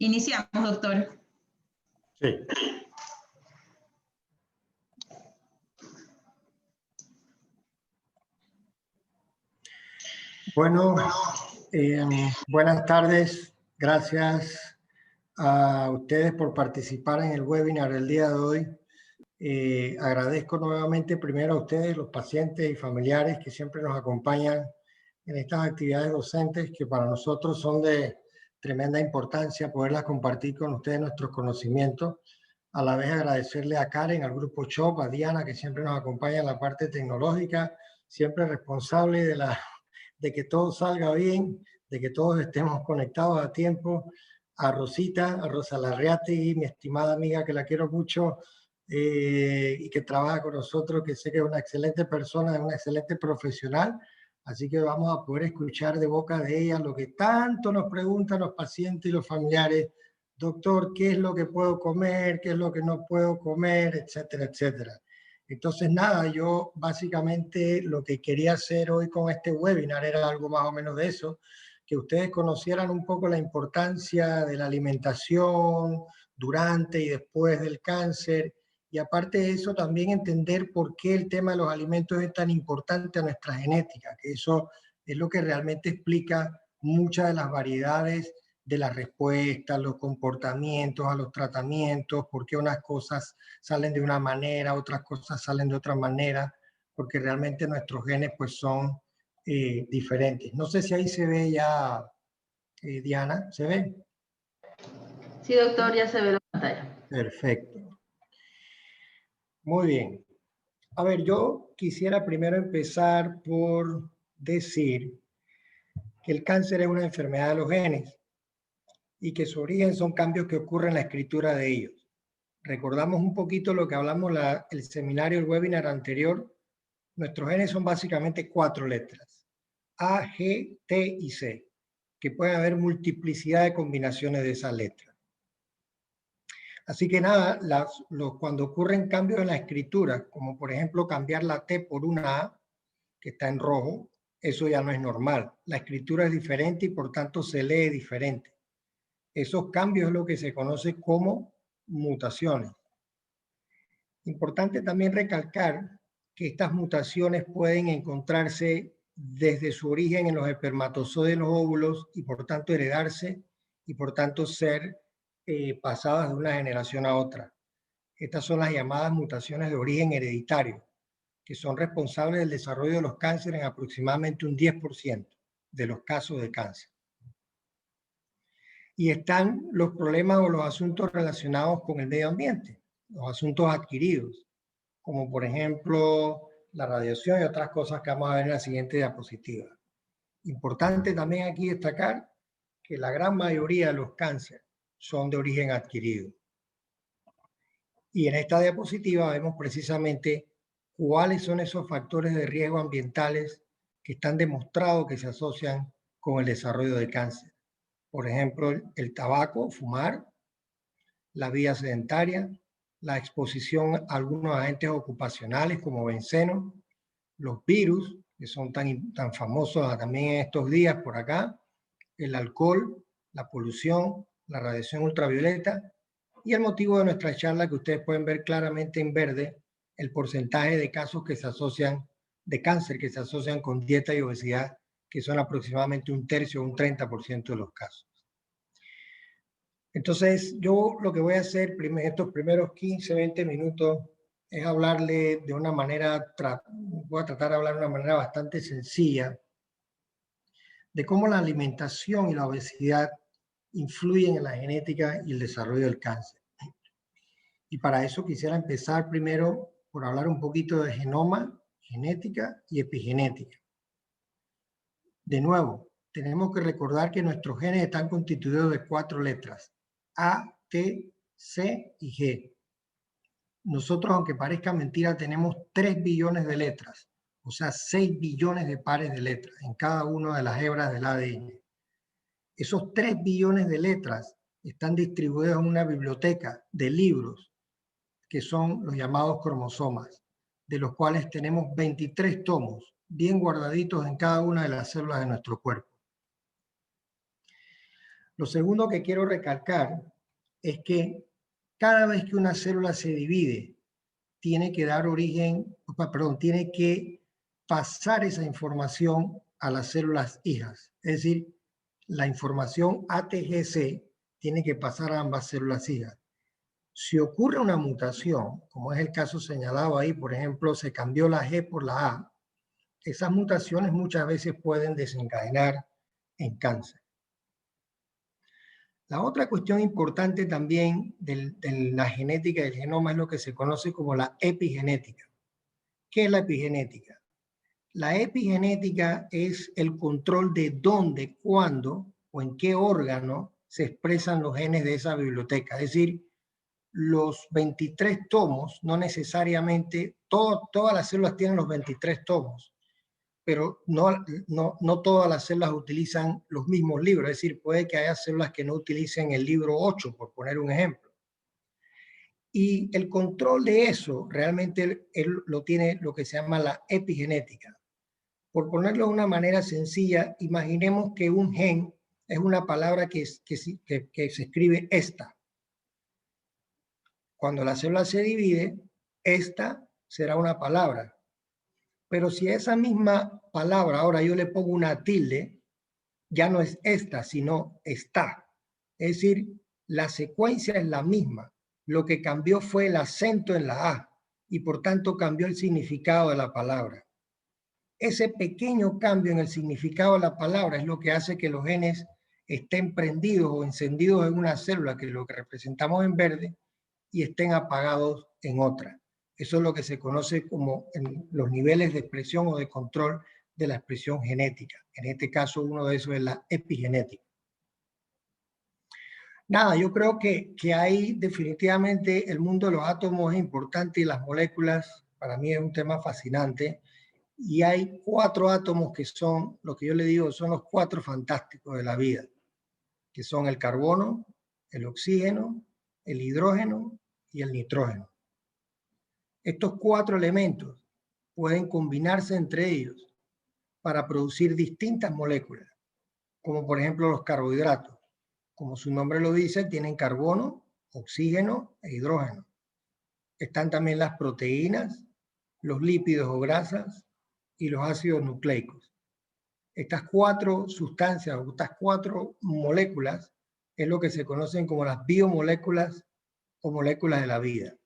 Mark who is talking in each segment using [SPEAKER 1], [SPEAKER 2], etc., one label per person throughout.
[SPEAKER 1] Iniciamos, doctor.
[SPEAKER 2] Sí. Bueno, buenas tardes. Gracias a ustedes por participar en el webinar del día de hoy. Agradezco nuevamente primero a ustedes, los pacientes y familiares que siempre nos acompañan en estas actividades docentes que para nosotros son de tremenda importancia poderlas compartir con ustedes nuestros conocimientos. A la vez agradecerle a Karen, al grupo SHOP, a Diana, que siempre nos acompaña en la parte tecnológica, siempre responsable de que todo salga bien, de que todos estemos conectados a tiempo, a Rosita, a Rosa Larriati, mi estimada amiga que la quiero mucho y que trabaja con nosotros, que sé que es una excelente persona, es una excelente profesional, así que vamos a poder escuchar de boca de ella lo que tanto nos preguntan los pacientes y los familiares. Doctor, ¿qué es lo que puedo comer? ¿Qué es lo que no puedo comer? Etcétera, etcétera. Entonces, nada, yo básicamente lo que quería hacer hoy con este webinar era algo más o menos de eso, que ustedes conocieran un poco la importancia de la alimentación durante y después del cáncer, y aparte de eso también entender por qué el tema de los alimentos es tan importante a nuestra genética, que eso es lo que realmente explica muchas de las variedades de las respuestas, los comportamientos a los tratamientos, por qué unas cosas salen de una manera, otras cosas salen de otra manera, porque realmente nuestros genes pues son diferentes. No sé si ahí se ve ya, Diana, ¿se ve?
[SPEAKER 3] Sí, doctor, ya se ve la pantalla.
[SPEAKER 2] Perfecto. Muy bien. A ver, yo quisiera primero empezar por decir que el cáncer es una enfermedad de los genes y que su origen son cambios que ocurren en la escritura de ellos. Recordamos un poquito lo que hablamos el seminario, el webinar anterior. Nuestros genes son básicamente 4 letras, A, G, T y C, que pueden haber multiplicidad de combinaciones de esas letras. Así que nada, cuando ocurren cambios en la escritura, como por ejemplo cambiar la T por una A, que está en rojo, eso ya no es normal. La escritura es diferente y por tanto se lee diferente. Esos cambios es lo que se conoce como mutaciones. Importante también recalcar que estas mutaciones pueden encontrarse desde su origen en los espermatozoides de los óvulos y por tanto heredarse y por tanto ser pasadas de una generación a otra. Estas son las llamadas mutaciones de origen hereditario, que son responsables del desarrollo de los cánceres en aproximadamente un 10% de los casos de cáncer. Y están los problemas o los asuntos relacionados con el medio ambiente, los asuntos adquiridos, como por ejemplo la radiación y otras cosas que vamos a ver en la siguiente diapositiva. Importante también aquí destacar que la gran mayoría de los cánceres son de origen adquirido. Y en esta diapositiva vemos precisamente cuáles son esos factores de riesgo ambientales que están demostrados que se asocian con el desarrollo de cáncer. Por ejemplo, el tabaco, fumar, la vida sedentaria, la exposición a algunos agentes ocupacionales como benceno, los virus, que son tan famosos también en estos días por acá, el alcohol, la polución, la radiación ultravioleta y el motivo de nuestra charla que ustedes pueden ver claramente en verde, el porcentaje de casos que se asocian, de cáncer que se asocian con dieta y obesidad, que son aproximadamente un tercio o un 30% de los casos. Entonces, yo lo que voy a hacer estos primeros 15, 20 minutos es hablarle de una manera, voy a tratar de hablar de una manera bastante sencilla de cómo la alimentación y la obesidad influyen en la genética y el desarrollo del cáncer. Y para eso quisiera empezar primero por hablar un poquito de genoma, genética y epigenética. De nuevo, tenemos que recordar que nuestros genes están constituidos de 4 letras, A, T, C y G. Nosotros, aunque parezca mentira, tenemos 3 billones de letras, o sea, 6 billones de pares de letras en cada una de las hebras del ADN. Esos 3 billones de letras están distribuidos en una biblioteca de libros que son los llamados cromosomas, de los cuales tenemos 23 tomos bien guardaditos en cada una de las células de nuestro cuerpo. Lo segundo que quiero recalcar es que cada vez que una célula se divide, tiene que dar origen, perdón, tiene que pasar esa información a las células hijas. Es decir, la información ATGC tiene que pasar a ambas células hijas. Si ocurre una mutación, como es el caso señalado ahí, por ejemplo, se cambió la G por la A, esas mutaciones muchas veces pueden desencadenar en cáncer. La otra cuestión importante también de la genética del genoma es lo que se conoce como la epigenética. ¿Qué es la epigenética? La epigenética es el control de dónde, cuándo o en qué órgano se expresan los genes de esa biblioteca. Es decir, los 23 tomos, no necesariamente, todas las células tienen los 23 tomos, pero no todas las células utilizan los mismos libros. Es decir, puede que haya células que no utilicen el libro 8, por poner un ejemplo. Y el control de eso realmente él lo tiene lo que se llama la epigenética. Por ponerlo de una manera sencilla, imaginemos que un gen es una palabra que se escribe esta. Cuando la célula se divide, esta será una palabra. Pero si a esa misma palabra ahora yo le pongo una tilde, ya no es esta, sino está. Es decir, la secuencia es la misma. Lo que cambió fue el acento en la A y por tanto cambió el significado de la palabra. Ese pequeño cambio en el significado de la palabra es lo que hace que los genes estén prendidos o encendidos en una célula, que es lo que representamos en verde, y estén apagados en otra. Eso es lo que se conoce como en los niveles de expresión o de control de la expresión genética. En este caso, uno de esos es la epigenética. Nada, yo creo que hay definitivamente el mundo de los átomos es importante y las moléculas para mí es un tema fascinante. Y hay 4 átomos que son, lo que yo le digo, son los 4 fantásticos de la vida, que son el carbono, el oxígeno, el hidrógeno y el nitrógeno. Estos 4 elementos pueden combinarse entre ellos para producir distintas moléculas, como por ejemplo los carbohidratos. Como su nombre lo dice, tienen carbono, oxígeno e hidrógeno. Están también las proteínas, los lípidos o grasas y los ácidos nucleicos. Estas 4 sustancias o estas 4 moléculas es lo que se conocen como las biomoléculas o moléculas de la vida.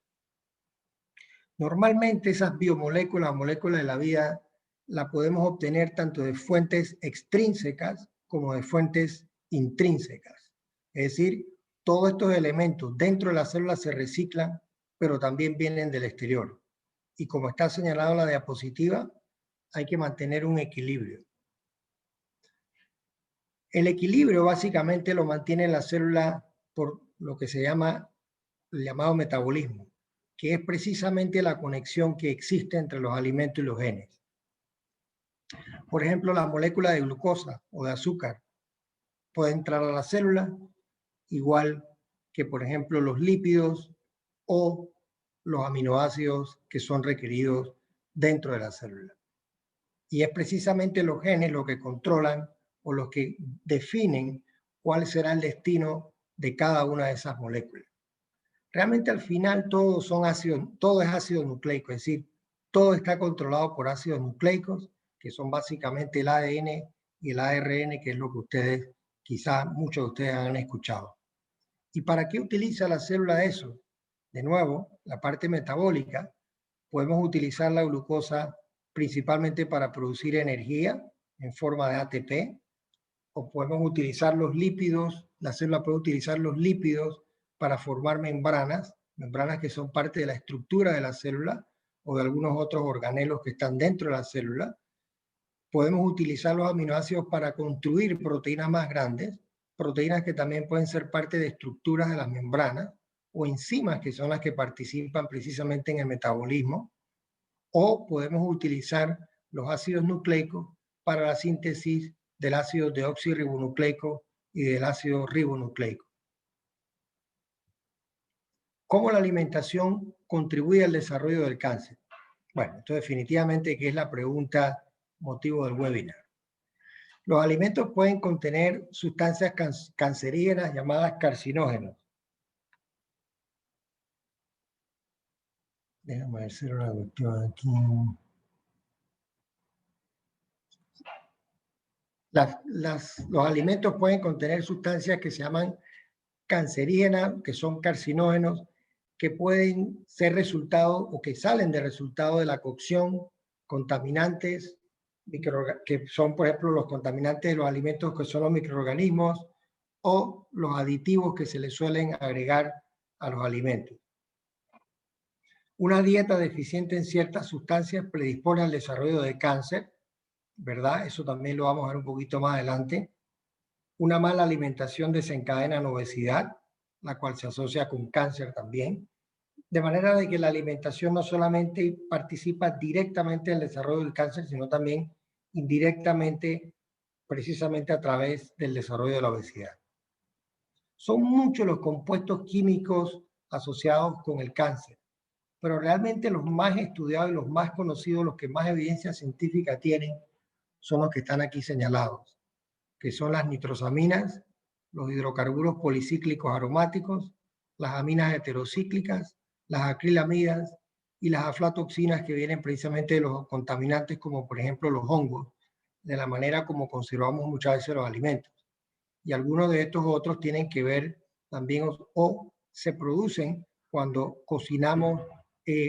[SPEAKER 2] Normalmente esas biomoléculas o moléculas de la vida la podemos obtener tanto de fuentes extrínsecas como de fuentes intrínsecas. Es decir, todos estos elementos dentro de la célula se reciclan, pero también vienen del exterior. Y como está señalado en la diapositiva, hay que mantener un equilibrio. El equilibrio básicamente lo mantiene la célula por lo que se llama el llamado metabolismo, que es precisamente la conexión que existe entre los alimentos y los genes. Por ejemplo, la molécula de glucosa o de azúcar puede entrar a la célula, igual que, por ejemplo, los lípidos o los aminoácidos que son requeridos dentro de la célula. Y es precisamente los genes los que controlan o los que definen cuál será el destino de cada una de esas moléculas. Realmente al final todo es ácido nucleico, es decir, todo está controlado por ácidos nucleicos, que son básicamente el ADN y el ARN, que es lo que ustedes, quizá muchos de ustedes han escuchado. ¿Y para qué utiliza la célula eso? De nuevo, la parte metabólica, podemos utilizar la glucosa principalmente para producir energía en forma de ATP, o podemos utilizar los lípidos, la célula puede utilizar los lípidos para formar membranas que son parte de la estructura de la célula o de algunos otros organelos que están dentro de la célula. Podemos utilizar los aminoácidos para construir proteínas más grandes, proteínas que también pueden ser parte de estructuras de las membranas, o enzimas que son las que participan precisamente en el metabolismo, o podemos utilizar los ácidos nucleicos para la síntesis del ácido deoxirribonucleico y del ácido ribonucleico. ¿Cómo la alimentación contribuye al desarrollo del cáncer? Bueno, esto definitivamente que es la pregunta motivo del webinar. Los alimentos pueden contener sustancias cancerígenas llamadas carcinógenos. Déjame hacer una cuestión aquí. Los alimentos pueden contener sustancias que se llaman cancerígenas, que son carcinógenos, que pueden ser resultado o que salen de resultado de la cocción, contaminantes, que son, por ejemplo, los contaminantes de los alimentos, que son los microorganismos, o los aditivos que se le suelen agregar a los alimentos. Una dieta deficiente en ciertas sustancias predispone al desarrollo de cáncer, ¿verdad? Eso también lo vamos a ver un poquito más adelante. Una mala alimentación desencadena obesidad, la cual se asocia con cáncer también. De manera de que la alimentación no solamente participa directamente en el desarrollo del cáncer, sino también indirectamente, precisamente a través del desarrollo de la obesidad. Son muchos los compuestos químicos asociados con el cáncer, pero realmente los más estudiados y los más conocidos, los que más evidencia científica tienen, son los que están aquí señalados, que son las nitrosaminas, los hidrocarburos policíclicos aromáticos, las aminas heterocíclicas, las acrilamidas y las aflatoxinas, que vienen precisamente de los contaminantes como por ejemplo los hongos, de la manera como conservamos muchas veces los alimentos. Y algunos de estos otros tienen que ver también o se producen cuando cocinamos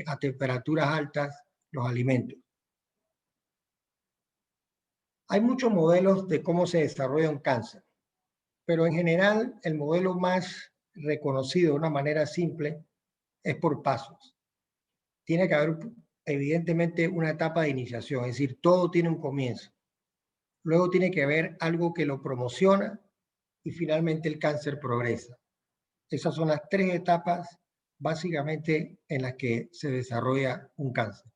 [SPEAKER 2] a temperaturas altas los alimentos. Hay muchos modelos de cómo se desarrolla un cáncer, pero en general el modelo más reconocido de una manera simple es por pasos. Tiene que haber evidentemente una etapa de iniciación, es decir, todo tiene un comienzo. Luego tiene que haber algo que lo promociona y finalmente el cáncer progresa. Esas son las tres etapas básicamente en las que se desarrolla un cáncer.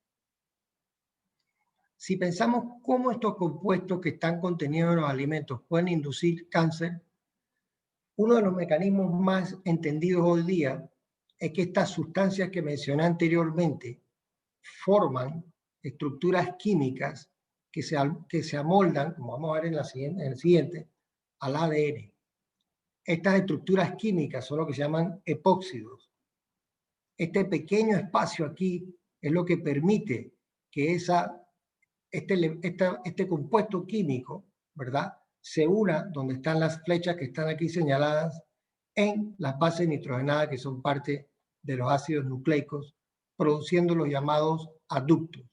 [SPEAKER 2] Si pensamos cómo estos compuestos que están contenidos en los alimentos pueden inducir cáncer, uno de los mecanismos más entendidos hoy día es que estas sustancias que mencioné anteriormente forman estructuras químicas que se amoldan, como vamos a ver en el siguiente, al ADN. Estas estructuras químicas son lo que se llaman epóxidos. Este pequeño espacio aquí es lo que permite que este compuesto químico, ¿verdad?, se una donde están las flechas que están aquí señaladas en las bases nitrogenadas, que son parte de los ácidos nucleicos, produciendo los llamados adductos.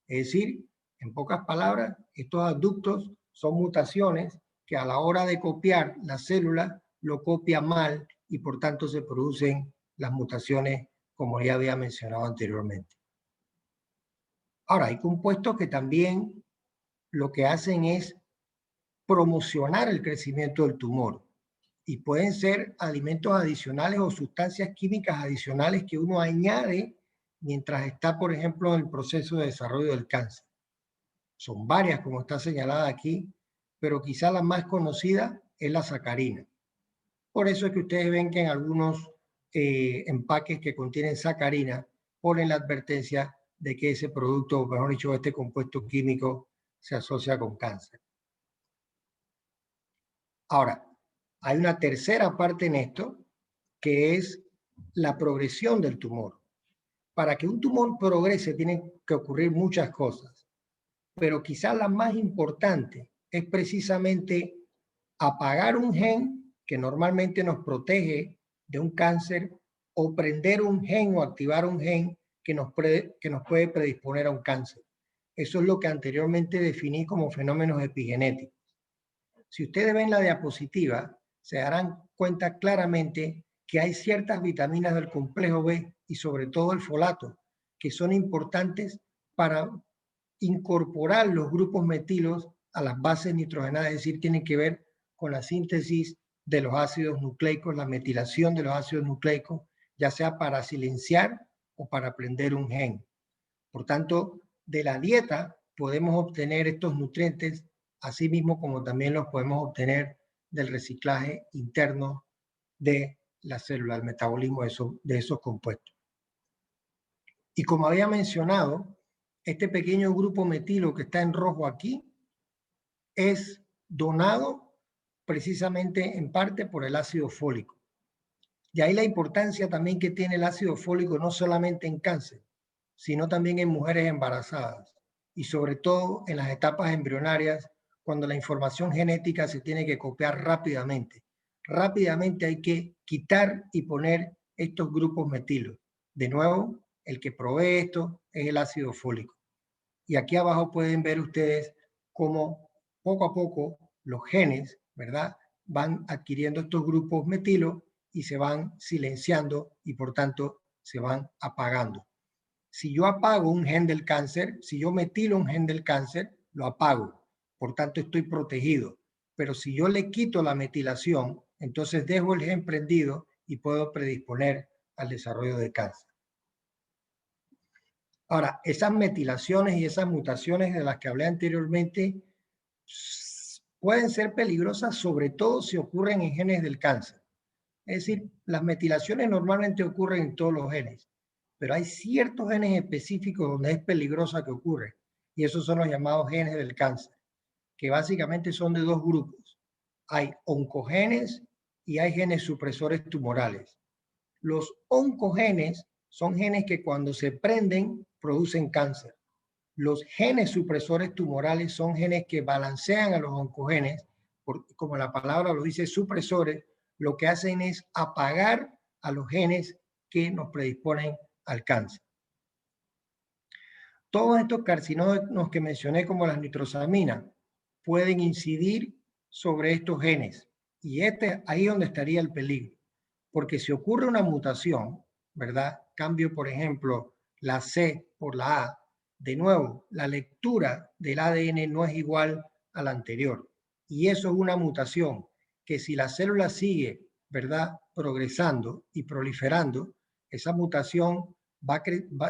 [SPEAKER 2] Es decir, en pocas palabras, estos adductos son mutaciones que a la hora de copiar la célula lo copia mal y por tanto se producen las mutaciones, como ya había mencionado anteriormente. Ahora, hay compuestos que también lo que hacen es promocionar el crecimiento del tumor y pueden ser alimentos adicionales o sustancias químicas adicionales que uno añade mientras está, por ejemplo, en el proceso de desarrollo del cáncer. Son varias, como está señalada aquí, pero quizá la más conocida es la sacarina. Por eso es que ustedes ven que en algunos empaques que contienen sacarina ponen la advertencia de que ese producto, o mejor dicho, este compuesto químico se asocia con cáncer. Ahora, hay una tercera parte en esto, que es la progresión del tumor. Para que un tumor progrese tienen que ocurrir muchas cosas, pero quizás la más importante es precisamente apagar un gen que normalmente nos protege de un cáncer o prender un gen o activar un gen que nos puede predisponer a un cáncer. Eso es lo que anteriormente definí como fenómenos epigenéticos. Si ustedes ven la diapositiva, se darán cuenta claramente que hay ciertas vitaminas del complejo B y sobre todo el folato, que son importantes para incorporar los grupos metilos a las bases nitrogenadas, es decir, tienen que ver con la síntesis de los ácidos nucleicos, la metilación de los ácidos nucleicos, ya sea para silenciar o para prender un gen. Por tanto, de la dieta podemos obtener estos nutrientes, así mismo como también los podemos obtener del reciclaje interno de la célula, el metabolismo de esos compuestos. Y como había mencionado, este pequeño grupo metilo que está en rojo aquí es donado precisamente en parte por el ácido fólico. Y ahí la importancia también que tiene el ácido fólico no solamente en cáncer, sino también en mujeres embarazadas y sobre todo en las etapas embrionarias, cuando la información genética se tiene que copiar rápidamente. Rápidamente hay que quitar y poner estos grupos metilos. De nuevo, el que provee esto es el ácido fólico. Y aquí abajo pueden ver ustedes cómo poco a poco los genes, ¿verdad?, van adquiriendo estos grupos metilo y se van silenciando y por tanto se van apagando. Si yo apago un gen del cáncer, si yo metilo un gen del cáncer, lo apago. Por tanto, estoy protegido. Pero si yo le quito la metilación, entonces dejo el gen prendido y puedo predisponer al desarrollo de cáncer. Ahora, esas metilaciones y esas mutaciones de las que hablé anteriormente pueden ser peligrosas, sobre todo si ocurren en genes del cáncer. Es decir, las metilaciones normalmente ocurren en todos los genes, pero hay ciertos genes específicos donde es peligrosa que ocurre, y esos son los llamados genes del cáncer, que básicamente son de dos grupos. Hay oncogenes y hay genes supresores tumorales. Los oncogenes son genes que cuando se prenden producen cáncer. Los genes supresores tumorales son genes que balancean a los oncogenes, como la palabra lo dice, supresores, lo que hacen es apagar a los genes que nos predisponen al cáncer. Todos estos carcinógenos que mencioné, como las nitrosaminas, pueden incidir sobre estos genes. Y ahí es donde estaría el peligro. Porque si ocurre una mutación, ¿verdad? Cambio, por ejemplo, la C por la A. De nuevo, la lectura del ADN no es igual a la anterior. Y eso es una mutación que si la célula sigue, ¿verdad?, progresando y proliferando, esa mutación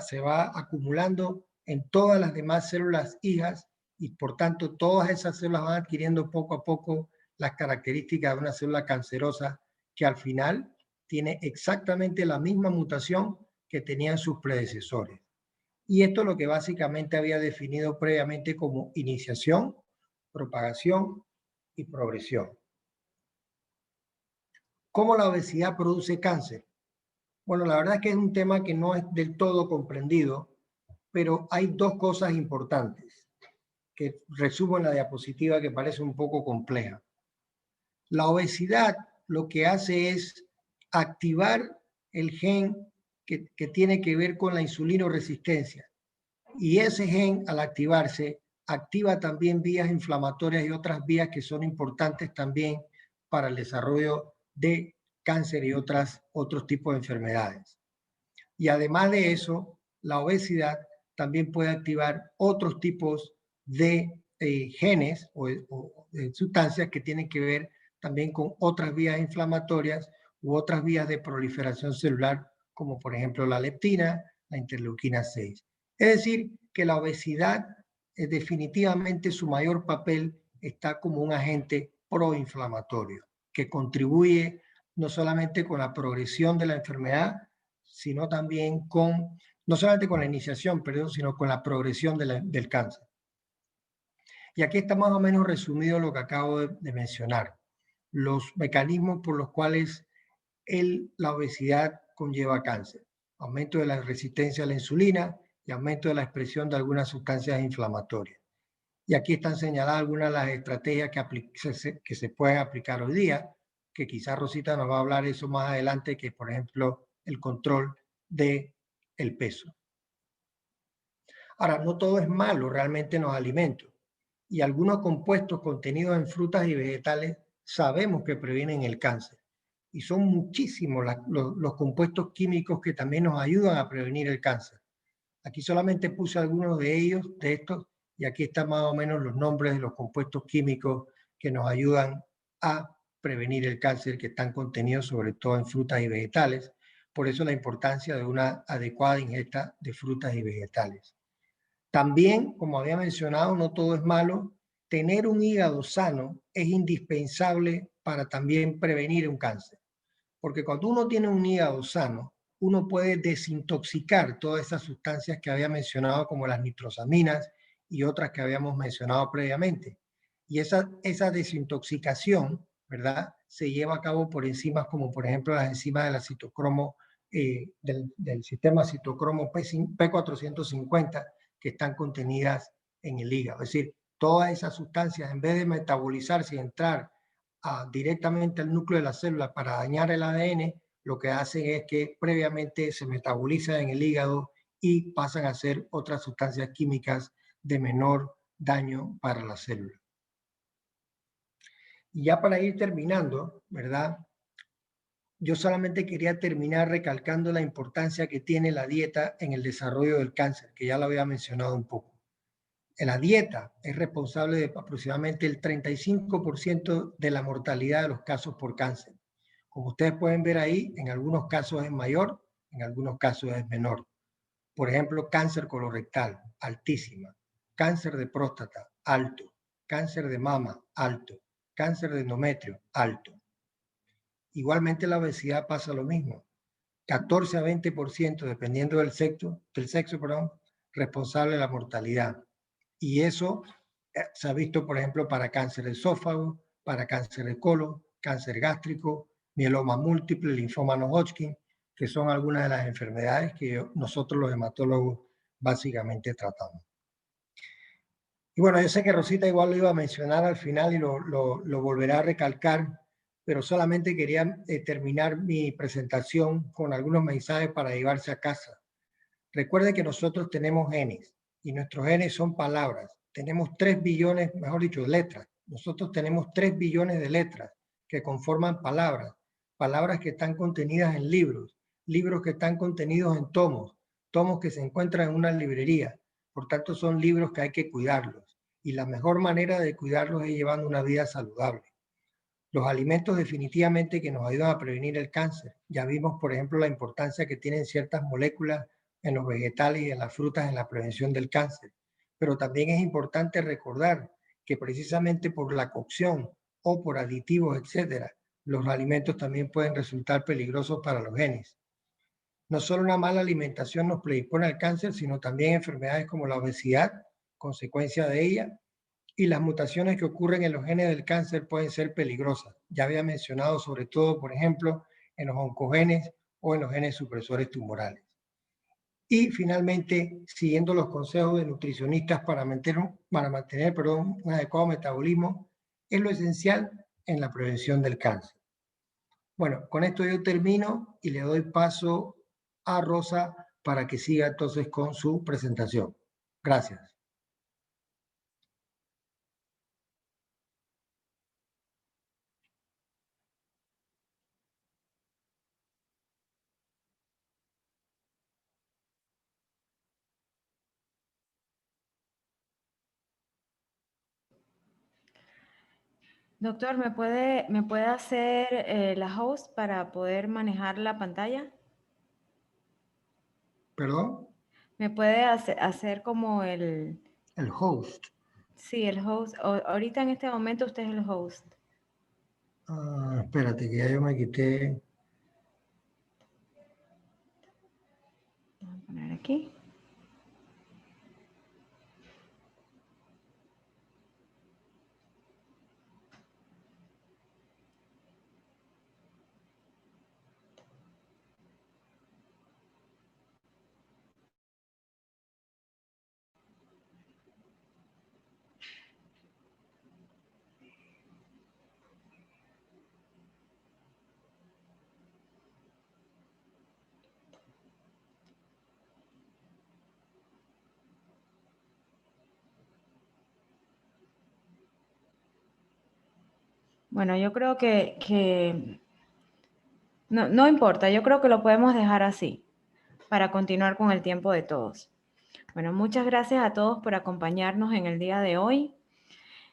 [SPEAKER 2] se va acumulando en todas las demás células hijas y por tanto todas esas células van adquiriendo poco a poco las características de una célula cancerosa que al final tiene exactamente la misma mutación que tenían sus predecesores. Y esto es lo que básicamente había definido previamente como iniciación, propagación y progresión. ¿Cómo la obesidad produce cáncer? Bueno, la verdad es que es un tema que no es del todo comprendido, pero hay dos cosas importantes que resumo en la diapositiva que parece un poco compleja. La obesidad lo que hace es activar el gen que tiene que ver con la insulinoresistencia. Y ese gen, al activarse, activa también vías inflamatorias y otras vías que son importantes también para el desarrollo de cáncer y otros tipos de enfermedades. Y además de eso, la obesidad también puede activar otros tipos de genes o de sustancias que tienen que ver también con otras vías inflamatorias u otras vías de proliferación celular, como por ejemplo la leptina, la interleuquina 6. Es decir, que la obesidad definitivamente su mayor papel está como un agente proinflamatorio, que contribuye no solamente con la progresión de la enfermedad, sino también no solamente con la iniciación, perdón, sino con la progresión del cáncer. Y aquí está más o menos resumido lo que acabo de mencionar, los mecanismos por los cuales la obesidad conlleva cáncer, aumento de la resistencia a la insulina y aumento de la expresión de algunas sustancias inflamatorias. Y aquí están señaladas algunas de las estrategias que se pueden aplicar hoy día, que quizás Rosita nos va a hablar de eso más adelante, que es, por ejemplo, el control del peso. Ahora, no todo es malo realmente en los alimentos. Y algunos compuestos contenidos en frutas y vegetales sabemos que previenen el cáncer. Y son muchísimos los compuestos químicos que también nos ayudan a prevenir el cáncer. Aquí solamente puse algunos de ellos, de estos, y aquí están más o menos los nombres de los compuestos químicos que nos ayudan a prevenir el cáncer, que están contenidos sobre todo en frutas y vegetales. Por eso la importancia de una adecuada ingesta de frutas y vegetales. También, como había mencionado, no todo es malo. Tener un hígado sano es indispensable para también prevenir un cáncer. Porque cuando uno tiene un hígado sano, uno puede desintoxicar todas esas sustancias que había mencionado, como las nitrosaminas y otras que habíamos mencionado previamente. Y esa desintoxicación, ¿verdad?, se lleva a cabo por enzimas como, por ejemplo, las enzimas de la citocromo, del sistema citocromo P450, que están contenidas en el hígado. Es decir, todas esas sustancias, en vez de metabolizarse y entrar directamente al núcleo de la célula para dañar el ADN, lo que hacen es que previamente se metabolizan en el hígado y pasan a ser otras sustancias químicas de menor daño para la célula. Y ya para ir terminando, ¿verdad?, yo solamente quería terminar recalcando la importancia que tiene la dieta en el desarrollo del cáncer, que ya lo había mencionado un poco. La dieta es responsable de aproximadamente el 35% de la mortalidad de los casos por cáncer. Como ustedes pueden ver ahí, en algunos casos es mayor, en algunos casos es menor. Por ejemplo, cáncer colorectal, altísima. Cáncer de próstata, alto. Cáncer de mama, alto. Cáncer de endometrio, alto. Igualmente la obesidad pasa lo mismo. 14 a 20%, dependiendo del sexo, responsable de la mortalidad. Y eso se ha visto, por ejemplo, para cáncer de esófago, para cáncer de colon, cáncer gástrico, mieloma múltiple, linfoma no Hodgkin, que son algunas de las enfermedades que nosotros los hematólogos básicamente tratamos. Y bueno, yo sé que Rosita igual lo iba a mencionar al final y lo volverá a recalcar, pero solamente quería terminar mi presentación con algunos mensajes para llevarse a casa. Recuerde que nosotros tenemos genes y nuestros genes son palabras. Tenemos 3 billones, mejor dicho, letras. Nosotros tenemos 3 billones de letras que conforman palabras. Palabras que están contenidas en libros, libros que están contenidos en tomos, tomos que se encuentran en una librería. Por tanto, son libros que hay que cuidarlos. Y la mejor manera de cuidarlos es llevando una vida saludable. Los alimentos definitivamente que nos ayudan a prevenir el cáncer. Ya vimos, por ejemplo, la importancia que tienen ciertas moléculas en los vegetales y en las frutas en la prevención del cáncer. Pero también es importante recordar que precisamente por la cocción o por aditivos, etcétera, los alimentos también pueden resultar peligrosos para los genes. No solo una mala alimentación nos predispone al cáncer, sino también enfermedades como la obesidad, consecuencia de ella, y las mutaciones que ocurren en los genes del cáncer pueden ser peligrosas. Ya había mencionado sobre todo, por ejemplo, en los oncogenes o en los genes supresores tumorales. Y finalmente, siguiendo los consejos de nutricionistas para mantener un adecuado metabolismo, es lo esencial en la prevención del cáncer. Bueno, con esto yo termino y le doy paso a Rosa para que siga entonces con su presentación. Gracias.
[SPEAKER 1] Doctor, ¿me puede hacer la host para poder manejar la pantalla?
[SPEAKER 2] ¿Perdón?
[SPEAKER 1] ¿Me puede hacer como el...
[SPEAKER 2] El host.
[SPEAKER 1] Sí, el host. Ahorita en este momento usted es el host.
[SPEAKER 2] Espérate, que ya yo me quité.
[SPEAKER 1] Voy a poner aquí. Bueno, yo creo que no importa, yo creo que lo podemos dejar así para continuar con el tiempo de todos. Bueno, muchas gracias a todos por acompañarnos en el día de hoy.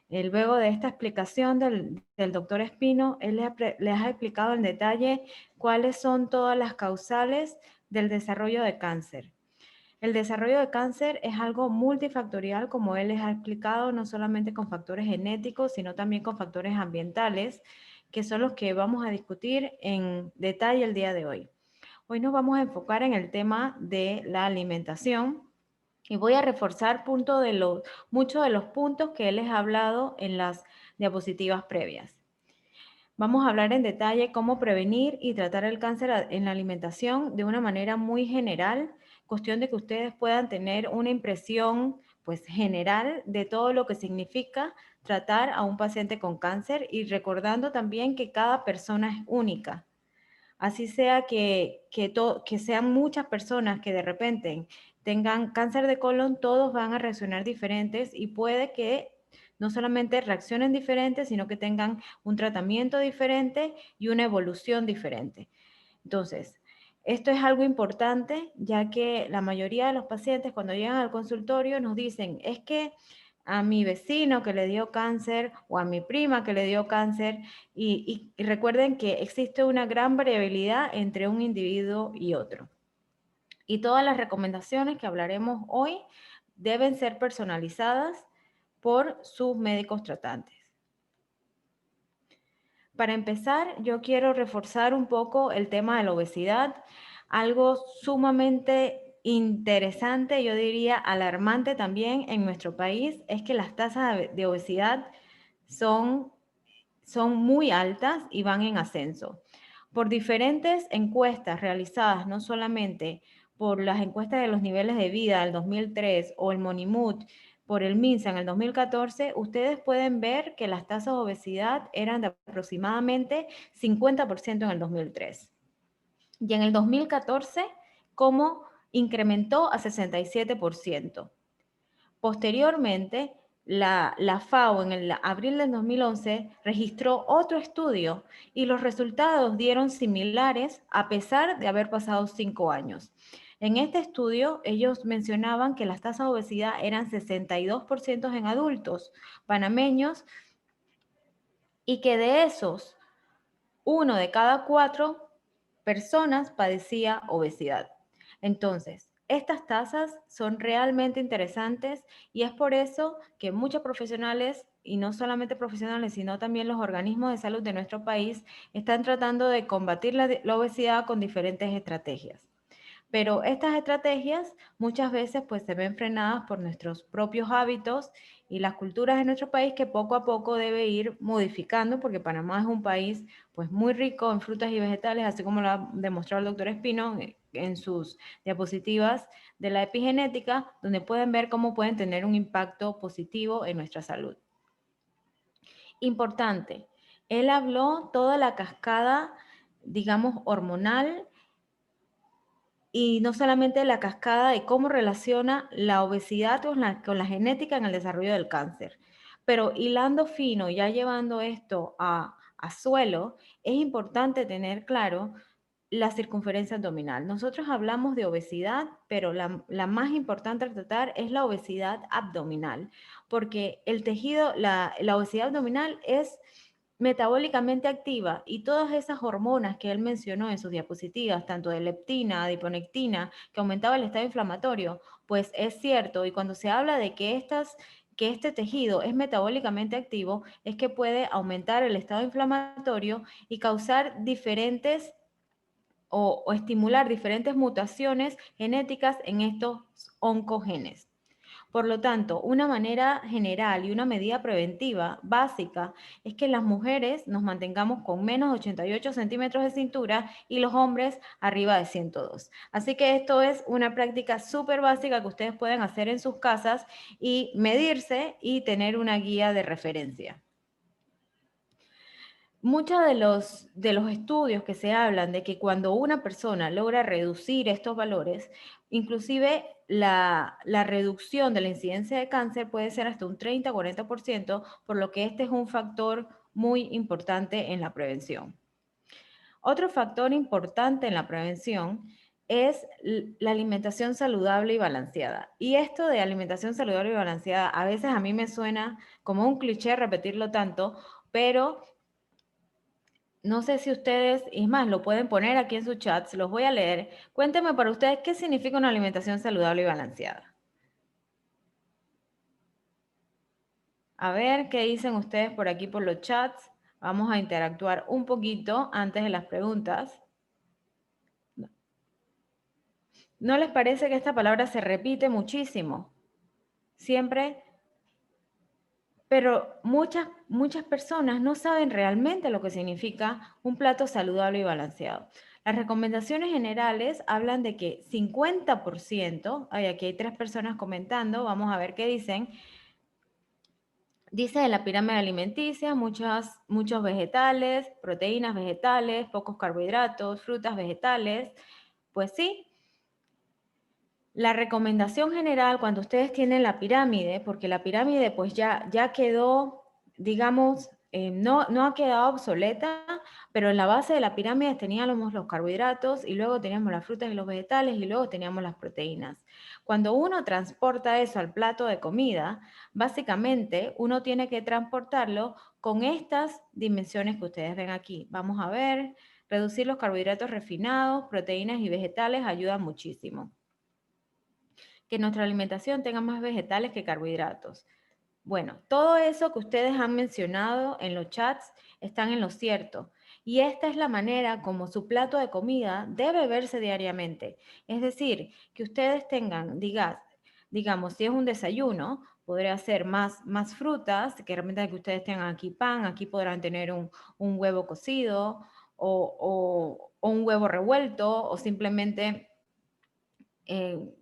[SPEAKER 1] Luego de esta explicación del doctor Espino, él les ha explicado en detalle cuáles son todas las causales del desarrollo de cáncer. El desarrollo de cáncer es algo multifactorial, como él les ha explicado, no solamente con factores genéticos, sino también con factores ambientales, que son los que vamos a discutir en detalle el día de hoy. Hoy nos vamos a enfocar en el tema de la alimentación Y voy a reforzar muchos de los puntos que les he hablado en las diapositivas previas. Vamos a hablar en detalle cómo prevenir y tratar el cáncer en la alimentación de una manera muy general, cuestión de que ustedes puedan tener una impresión pues general de todo lo que significa tratar a un paciente con cáncer y recordando también que cada persona es única. Así sea que sean muchas personas que de repente tengan cáncer de colon, todos van a reaccionar diferentes y puede que no solamente reaccionen diferentes, sino que tengan un tratamiento diferente y una evolución diferente. Entonces, esto es algo importante, ya que la mayoría de los pacientes cuando llegan al consultorio nos dicen, es que a mi vecino que le dio cáncer o a mi prima que le dio cáncer, y recuerden que existe una gran variabilidad entre un individuo y otro. Y todas las recomendaciones que hablaremos hoy deben ser personalizadas por sus médicos tratantes. Para empezar, yo quiero reforzar un poco el tema de la obesidad, algo sumamente interesante, yo diría alarmante también en nuestro país, es que las tasas de obesidad son muy altas y van en ascenso. Por diferentes encuestas realizadas, no solamente por las encuestas de los niveles de vida del 2003 o el Monimut, por el MINSA en el 2014, ustedes pueden ver que las tasas de obesidad eran de aproximadamente 50% en el 2003. Y en el 2014, ¿cómo incrementó a 67%? Posteriormente, la FAO en el abril del 2011 registró otro estudio y los resultados dieron similares a pesar de haber pasado 5 años. En este estudio, ellos mencionaban que las tasas de obesidad eran 62% en adultos panameños y que de esos, 1 de cada 4 personas padecía obesidad. Entonces, estas tasas son realmente interesantes y es por eso que muchos profesionales, y no solamente profesionales, sino también los organismos de salud de nuestro país, están tratando de combatir la obesidad con diferentes estrategias. Pero estas estrategias muchas veces pues se ven frenadas por nuestros propios hábitos y las culturas de nuestro país que poco a poco debe ir modificando porque Panamá es un país pues muy rico en frutas y vegetales, así como lo ha demostrado el doctor Espino en sus diapositivas de la epigenética, donde pueden ver cómo pueden tener un impacto positivo en nuestra salud. Importante, él habló toda la cascada, digamos, hormonal, y no solamente la cascada de cómo relaciona la obesidad con la genética en el desarrollo del cáncer. Pero hilando fino, ya llevando esto a suelo, es importante tener claro la circunferencia abdominal. Nosotros hablamos de obesidad, pero la más importante a tratar es la obesidad abdominal, porque el tejido, la obesidad abdominal es metabólicamente activa y todas esas hormonas que él mencionó en sus diapositivas, tanto de leptina, adiponectina, que aumentaba el estado inflamatorio, pues es cierto, y cuando se habla de que este tejido es metabólicamente activo, es que puede aumentar el estado inflamatorio y causar diferentes o estimular diferentes mutaciones genéticas en estos oncogenes. Por lo tanto, una manera general y una medida preventiva básica es que las mujeres nos mantengamos con menos 88 centímetros de cintura y los hombres arriba de 102. Así que esto es una práctica súper básica que ustedes pueden hacer en sus casas y medirse y tener una guía de referencia. Muchos de los estudios que se hablan de que cuando una persona logra reducir estos valores, inclusive la reducción de la incidencia de cáncer puede ser hasta un 30-40%, por lo que este es un factor muy importante en la prevención. Otro factor importante en la prevención es la alimentación saludable y balanceada. Y esto de alimentación saludable y balanceada, a veces a mí me suena como un cliché repetirlo tanto, pero no sé si ustedes, y es más, lo pueden poner aquí en su chat, se los voy a leer. Cuéntenme para ustedes qué significa una alimentación saludable y balanceada. A ver qué dicen ustedes por aquí por los chats. Vamos a interactuar un poquito antes de las preguntas. ¿No les parece que esta palabra se repite muchísimo? Siempre, pero muchas personas no saben realmente lo que significa un plato saludable y balanceado. Las recomendaciones generales hablan de que 50%, aquí hay 3 personas comentando, vamos a ver qué dicen. Dice de la pirámide alimenticia, muchos vegetales, proteínas vegetales, pocos carbohidratos, frutas vegetales. Pues sí, la recomendación general cuando ustedes tienen la pirámide, porque la pirámide pues ya quedó, digamos, no ha quedado obsoleta, pero en la base de la pirámide teníamos los carbohidratos y luego teníamos las frutas y los vegetales y luego teníamos las proteínas. Cuando uno transporta eso al plato de comida, básicamente uno tiene que transportarlo con estas dimensiones que ustedes ven aquí. Vamos a ver, reducir los carbohidratos refinados, proteínas y vegetales ayuda muchísimo. Que nuestra alimentación tenga más vegetales que carbohidratos. Bueno, todo eso que ustedes han mencionado en los chats están en lo cierto. Y esta es la manera como su plato de comida debe verse diariamente. Es decir, que ustedes tengan, digamos, si es un desayuno, podría ser más frutas, que realmente que ustedes tengan aquí pan, aquí podrán tener un huevo cocido o un huevo revuelto o simplemente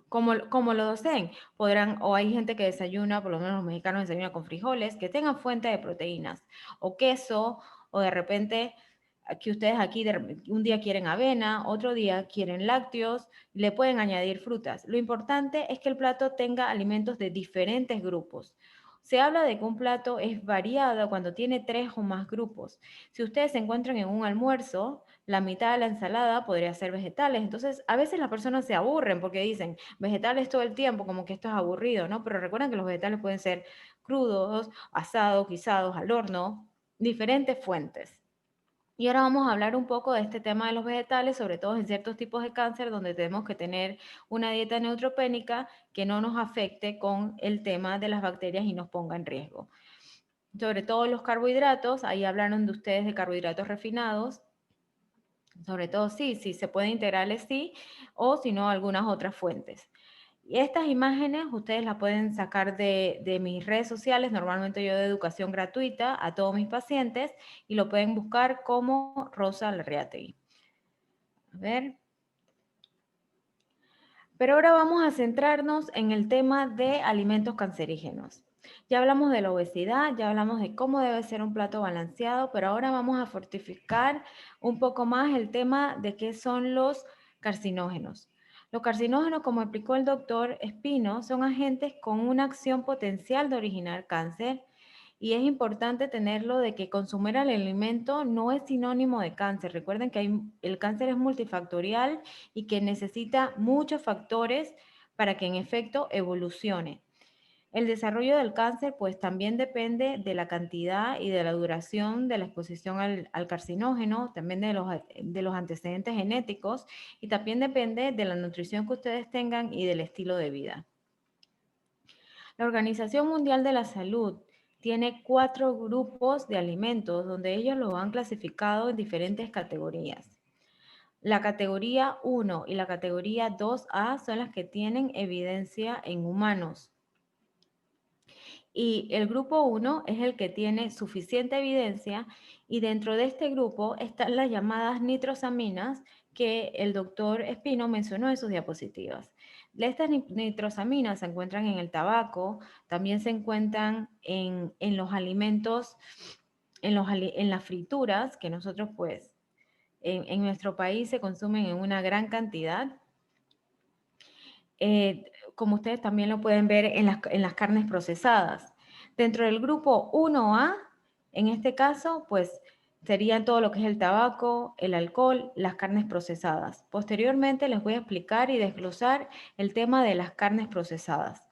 [SPEAKER 1] como lo deseen. Podrán, o hay gente que desayuna, por lo menos los mexicanos desayunan con frijoles, que tengan fuente de proteínas, o queso, o de repente que ustedes aquí un día quieren avena, otro día quieren lácteos, le pueden añadir frutas. Lo importante es que el plato tenga alimentos de diferentes grupos. Se habla de que un plato es variado cuando tiene 3 o más grupos. Si ustedes se encuentran en un almuerzo, la mitad de la ensalada podría ser vegetales. Entonces, a veces las personas se aburren porque dicen vegetales todo el tiempo, como que esto es aburrido, ¿no? Pero recuerden que los vegetales pueden ser crudos, asados, guisados, al horno, diferentes fuentes. Y ahora vamos a hablar un poco de este tema de los vegetales, sobre todo en ciertos tipos de cáncer donde tenemos que tener una dieta neutropénica que no nos afecte con el tema de las bacterias y nos ponga en riesgo. Sobre todo los carbohidratos, ahí hablaron de ustedes de carbohidratos refinados, sobre todo sí, se pueden integrales sí, o si no algunas otras fuentes. Y estas imágenes ustedes las pueden sacar de mis redes sociales, normalmente yo doy educación gratuita a todos mis pacientes y lo pueden buscar como Rosa Larriategui. A ver. Pero ahora vamos a centrarnos en el tema de alimentos cancerígenos. Ya hablamos de la obesidad, ya hablamos de cómo debe ser un plato balanceado, pero ahora vamos a fortificar un poco más el tema de qué son los carcinógenos. Los carcinógenos, como explicó el doctor Espino, son agentes con una acción potencial de originar cáncer y es importante tenerlo de que consumir el alimento no es sinónimo de cáncer. Recuerden que el cáncer es multifactorial y que necesita muchos factores para que en efecto evolucione. El desarrollo del cáncer pues también depende de la cantidad y de la duración de la exposición al carcinógeno, también de los antecedentes genéticos y también depende de la nutrición que ustedes tengan y del estilo de vida. La Organización Mundial de la Salud tiene 4 grupos de alimentos donde ellos los han clasificado en diferentes categorías. La categoría 1 y la categoría 2A son las que tienen evidencia en humanos. Y el grupo 1 es el que tiene suficiente evidencia y dentro de este grupo están las llamadas nitrosaminas que el doctor Espino mencionó en sus diapositivas. Estas nitrosaminas se encuentran en el tabaco, también se encuentran en los alimentos, en las frituras, que nosotros pues en nuestro país se consumen en una gran cantidad. Como ustedes también lo pueden ver en las carnes procesadas. Dentro del grupo 1A, en este caso, pues serían todo lo que es el tabaco, el alcohol, las carnes procesadas. Posteriormente les voy a explicar y desglosar el tema de las carnes procesadas.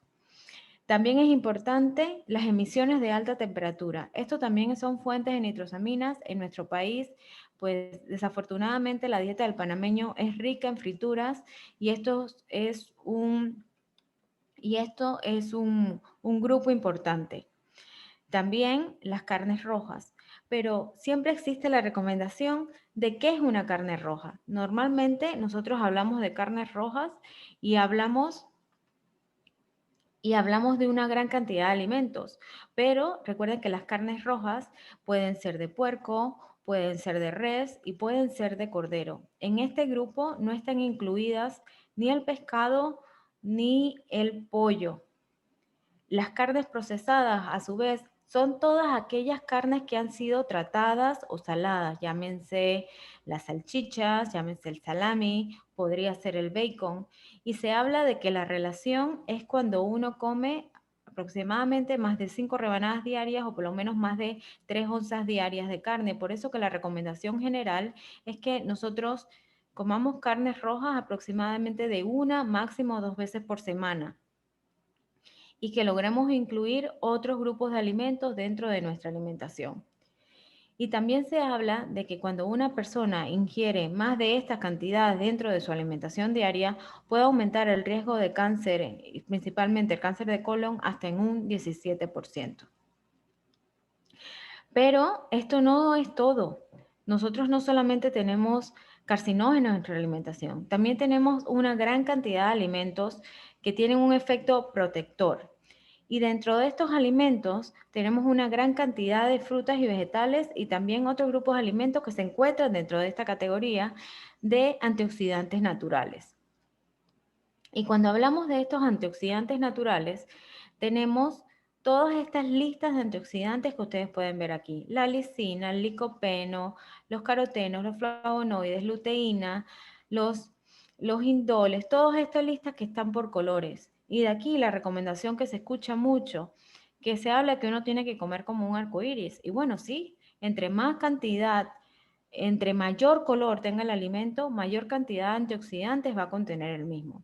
[SPEAKER 1] También es importante las emisiones de alta temperatura. Esto también son fuentes de nitrosaminas en nuestro país, pues desafortunadamente la dieta del panameño es rica en frituras y esto es un grupo importante. También las carnes rojas. pero siempre existe la recomendación de qué es una carne roja. Normalmente nosotros hablamos de carnes rojas y hablamos de una gran cantidad de alimentos, pero recuerden que las carnes rojas pueden ser de puerco, pueden ser de res y pueden ser de cordero. En este grupo no están incluidas ni el pescado ni el pollo. Las carnes procesadas, a su vez, son todas aquellas carnes que han sido tratadas o saladas, llámense las salchichas, llámense el salami, podría ser el bacon. Y se habla de que la relación es cuando uno come aproximadamente más de 5 rebanadas diarias o por lo menos más de 3 onzas diarias de carne. Por eso que la recomendación general es que nosotros comamos carnes rojas aproximadamente de 1, máximo 2 veces por semana y que logremos incluir otros grupos de alimentos dentro de nuestra alimentación. Y también se habla de que cuando una persona ingiere más de estas cantidades dentro de su alimentación diaria, puede aumentar el riesgo de cáncer, principalmente el cáncer de colon, hasta en un 17%. Pero esto no es todo. Nosotros no solamente tenemos carcinógenos en nuestra alimentación, también tenemos una gran cantidad de alimentos que tienen un efecto protector. Y dentro de estos alimentos tenemos una gran cantidad de frutas y vegetales y también otros grupos de alimentos que se encuentran dentro de esta categoría de antioxidantes naturales. Y cuando hablamos de estos antioxidantes naturales, tenemos todas estas listas de antioxidantes que ustedes pueden ver aquí. La lisina, el licopeno, los carotenos, los flavonoides, luteína, los indoles, todas estas listas que están por colores. Y de aquí la recomendación que se escucha mucho, que se habla que uno tiene que comer como un arcoíris. Y bueno, sí, entre más cantidad, entre mayor color tenga el alimento, mayor cantidad de antioxidantes va a contener el mismo.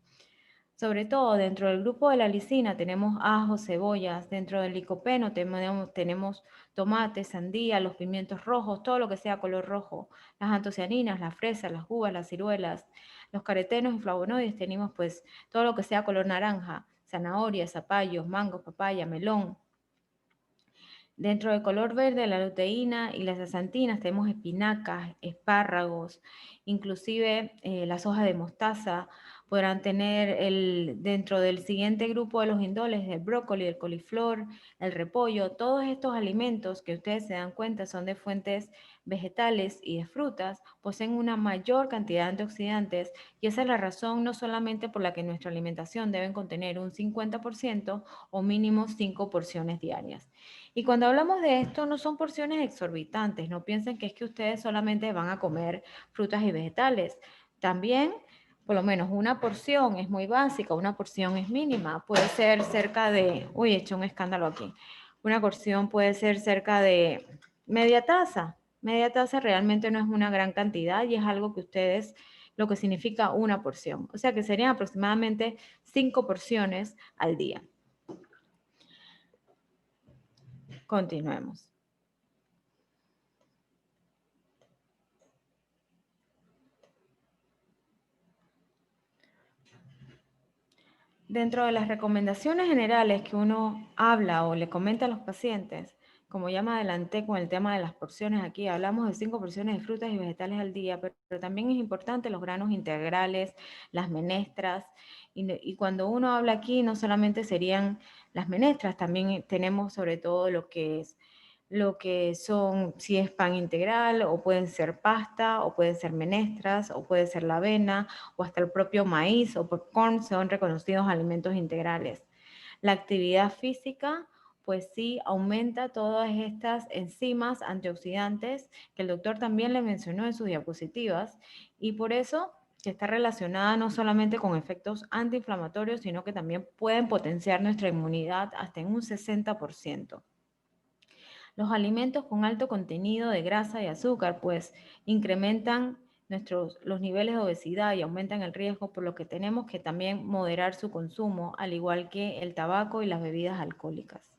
[SPEAKER 1] Sobre todo dentro del grupo de la lisina tenemos ajos, cebollas, dentro del licopeno tenemos tomates, sandía, los pimientos rojos, todo lo que sea color rojo, las antocianinas, las fresas, las uvas, las ciruelas, los carotenos y flavonoides tenemos pues todo lo que sea color naranja, zanahoria, zapallos, mangos, papaya, melón. Dentro del color verde, la luteína y las zeaxantinas tenemos espinacas, espárragos, inclusive las hojas de mostaza. Podrán tener dentro del siguiente grupo de los indoles, el brócoli, el coliflor, el repollo. Todos estos alimentos que ustedes se dan cuenta son de fuentes vegetales y de frutas, poseen una mayor cantidad de antioxidantes y esa es la razón no solamente por la que nuestra alimentación debe contener un 50% o mínimo 5 porciones diarias. Y cuando hablamos de esto, no son porciones exorbitantes, no piensen que es que ustedes solamente van a comer frutas y vegetales. También, por lo menos una porción es muy básica, una porción es mínima, puede ser cerca de, uy, he hecho un escándalo aquí, una porción puede ser cerca de media taza. Media taza realmente no es una gran cantidad y es algo que ustedes, lo que significa una porción. O sea que serían aproximadamente 5 porciones al día. Continuemos. Dentro de las recomendaciones generales que uno habla o le comenta a los pacientes, como ya me adelanté con el tema de las porciones aquí, hablamos de 5 porciones de frutas y vegetales al día, pero también es importante los granos integrales, las menestras, y cuando uno habla aquí no solamente serían las menestras, también tenemos sobre todo lo que son, si es pan integral, o pueden ser pasta, o pueden ser menestras, o puede ser la avena, o hasta el propio maíz o popcorn son reconocidos alimentos integrales. La actividad física, pues sí, aumenta todas estas enzimas antioxidantes que el doctor también le mencionó en sus diapositivas, y por eso que está relacionada no solamente con efectos antiinflamatorios, sino que también pueden potenciar nuestra inmunidad hasta en un 60%. Los alimentos con alto contenido de grasa y azúcar, pues incrementan los niveles de obesidad y aumentan el riesgo, por lo que tenemos que también moderar su consumo, al igual que el tabaco y las bebidas alcohólicas.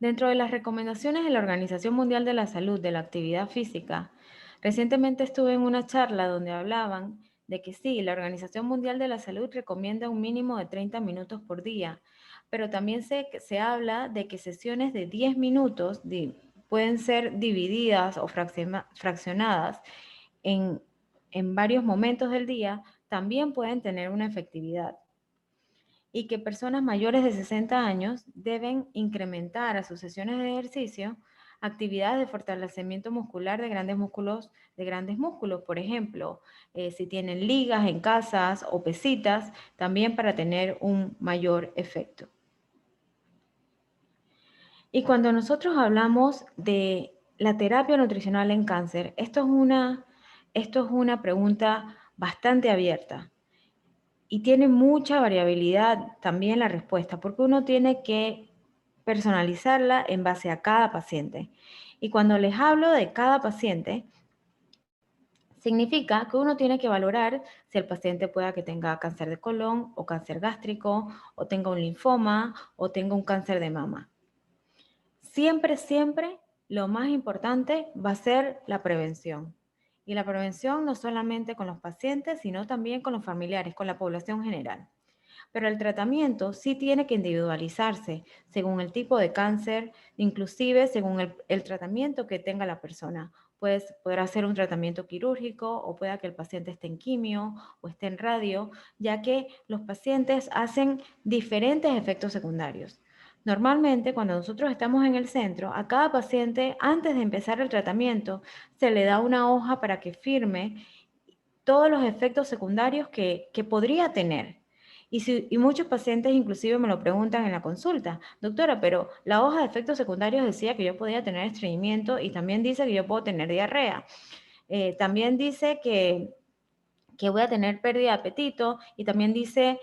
[SPEAKER 1] Dentro de las recomendaciones de la Organización Mundial de la Salud de la actividad física, recientemente estuve en una charla donde hablaban de que sí, la Organización Mundial de la Salud recomienda un mínimo de 30 minutos por día, pero también se habla de que sesiones de 10 minutos pueden ser divididas o fraccionadas en varios momentos del día, también pueden tener una efectividad. Y que personas mayores de 60 años deben incrementar a sus sesiones de ejercicio actividades de fortalecimiento muscular de grandes músculos, por ejemplo, si tienen ligas en casas o pesitas, también para tener un mayor efecto. Y cuando nosotros hablamos de la terapia nutricional en cáncer, esto es una pregunta bastante abierta y tiene mucha variabilidad también la respuesta, porque uno tiene que personalizarla en base a cada paciente. Y cuando les hablo de cada paciente, significa que uno tiene que valorar si el paciente pueda que tenga cáncer de colon o cáncer gástrico, o tenga un linfoma, o tenga un cáncer de mama. Siempre, siempre, lo más importante va a ser la prevención. Y la prevención no solamente con los pacientes, sino también con los familiares, con la población general. Pero el tratamiento sí tiene que individualizarse según el tipo de cáncer, inclusive según el tratamiento que tenga la persona. Pues podrá ser un tratamiento quirúrgico o pueda que el paciente esté en quimio o esté en radio, ya que los pacientes hacen diferentes efectos secundarios. Normalmente, cuando nosotros estamos en el centro, a cada paciente, antes de empezar el tratamiento, se le da una hoja para que firme todos los efectos secundarios que podría tener. Y muchos pacientes inclusive me lo preguntan en la consulta, doctora, pero la hoja de efectos secundarios decía que yo podía tener estreñimiento y también dice que yo puedo tener diarrea. También dice que voy a tener pérdida de apetito y también dice,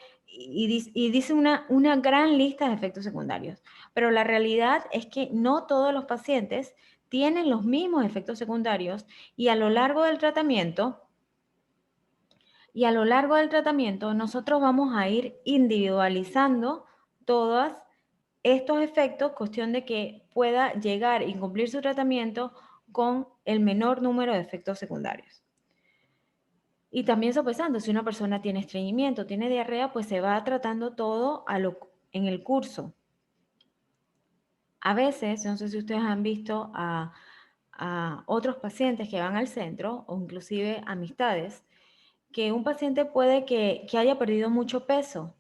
[SPEAKER 1] dice una gran lista de efectos secundarios. Pero la realidad es que no todos los pacientes tienen los mismos efectos secundarios y a lo largo del tratamiento, nosotros vamos a ir individualizando todos estos efectos, cuestión de que pueda llegar y cumplir su tratamiento con el menor número de efectos secundarios. Y también sopesando, si una persona tiene estreñimiento, tiene diarrea, pues se va tratando todo en el curso. A veces, no sé si ustedes han visto a otros pacientes que van al centro, o inclusive amistades, que un paciente puede que haya perdido mucho peso,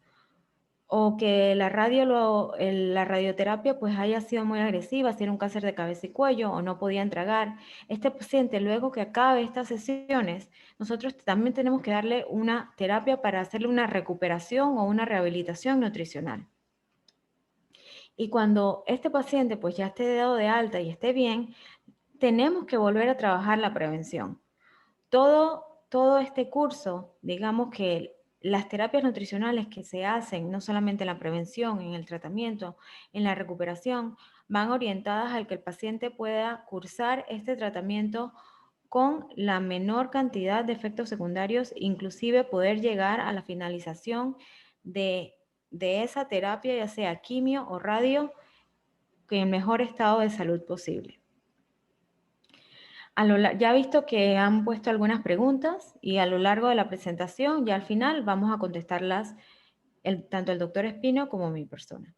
[SPEAKER 1] o que la radioterapia pues haya sido muy agresiva, si era un cáncer de cabeza y cuello o no podían tragar. Este paciente, luego que acabe estas sesiones, nosotros también tenemos que darle una terapia para hacerle una recuperación o una rehabilitación nutricional. Y cuando este paciente pues ya esté dado de alta y esté bien, tenemos que volver a trabajar la prevención. Todo este curso, digamos que las terapias nutricionales que se hacen, no solamente en la prevención, en el tratamiento, en la recuperación, van orientadas al que el paciente pueda cursar este tratamiento con la menor cantidad de efectos secundarios, inclusive poder llegar a la finalización de esa terapia, ya sea quimio o radio, en el mejor estado de salud posible. Ya he visto que han puesto algunas preguntas y a lo largo de la presentación, ya al final, vamos a contestarlas tanto el doctor Espino como mi persona.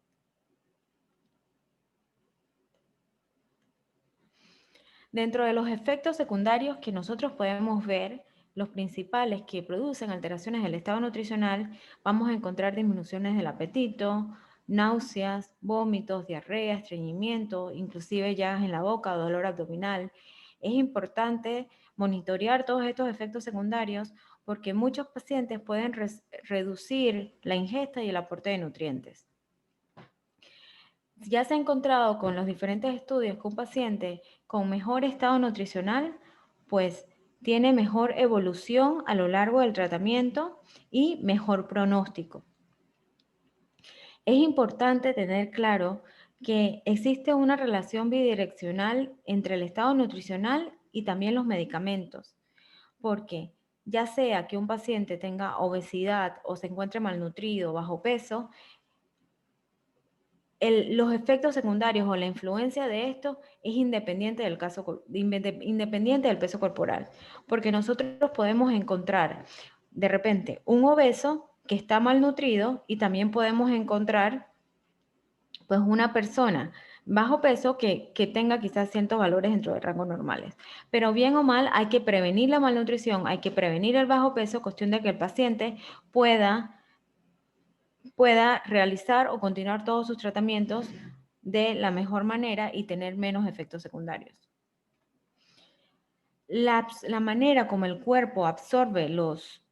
[SPEAKER 1] Dentro de los efectos secundarios que nosotros podemos ver, los principales que producen alteraciones del estado nutricional, vamos a encontrar disminuciones del apetito, náuseas, vómitos, diarrea, estreñimiento, inclusive llagas en la boca, dolor abdominal. Es importante monitorear todos estos efectos secundarios porque muchos pacientes pueden reducir la ingesta y el aporte de nutrientes. Ya se ha encontrado con los diferentes estudios que un paciente con mejor estado nutricional, pues tiene mejor evolución a lo largo del tratamiento y mejor pronóstico. Es importante tener claro que existe una relación bidireccional entre el estado nutricional y también los medicamentos, porque ya sea que un paciente tenga obesidad o se encuentre malnutrido, bajo peso, los efectos secundarios o la influencia de esto es independiente del peso corporal, porque nosotros podemos encontrar de repente un obeso que está malnutrido y también podemos encontrar pues una persona bajo peso que tenga quizás ciertos valores dentro de rangos normales. Pero bien o mal, hay que prevenir la malnutrición, hay que prevenir el bajo peso, cuestión de que el paciente pueda realizar o continuar todos sus tratamientos de la mejor manera y tener menos efectos secundarios. La manera como el cuerpo absorbe los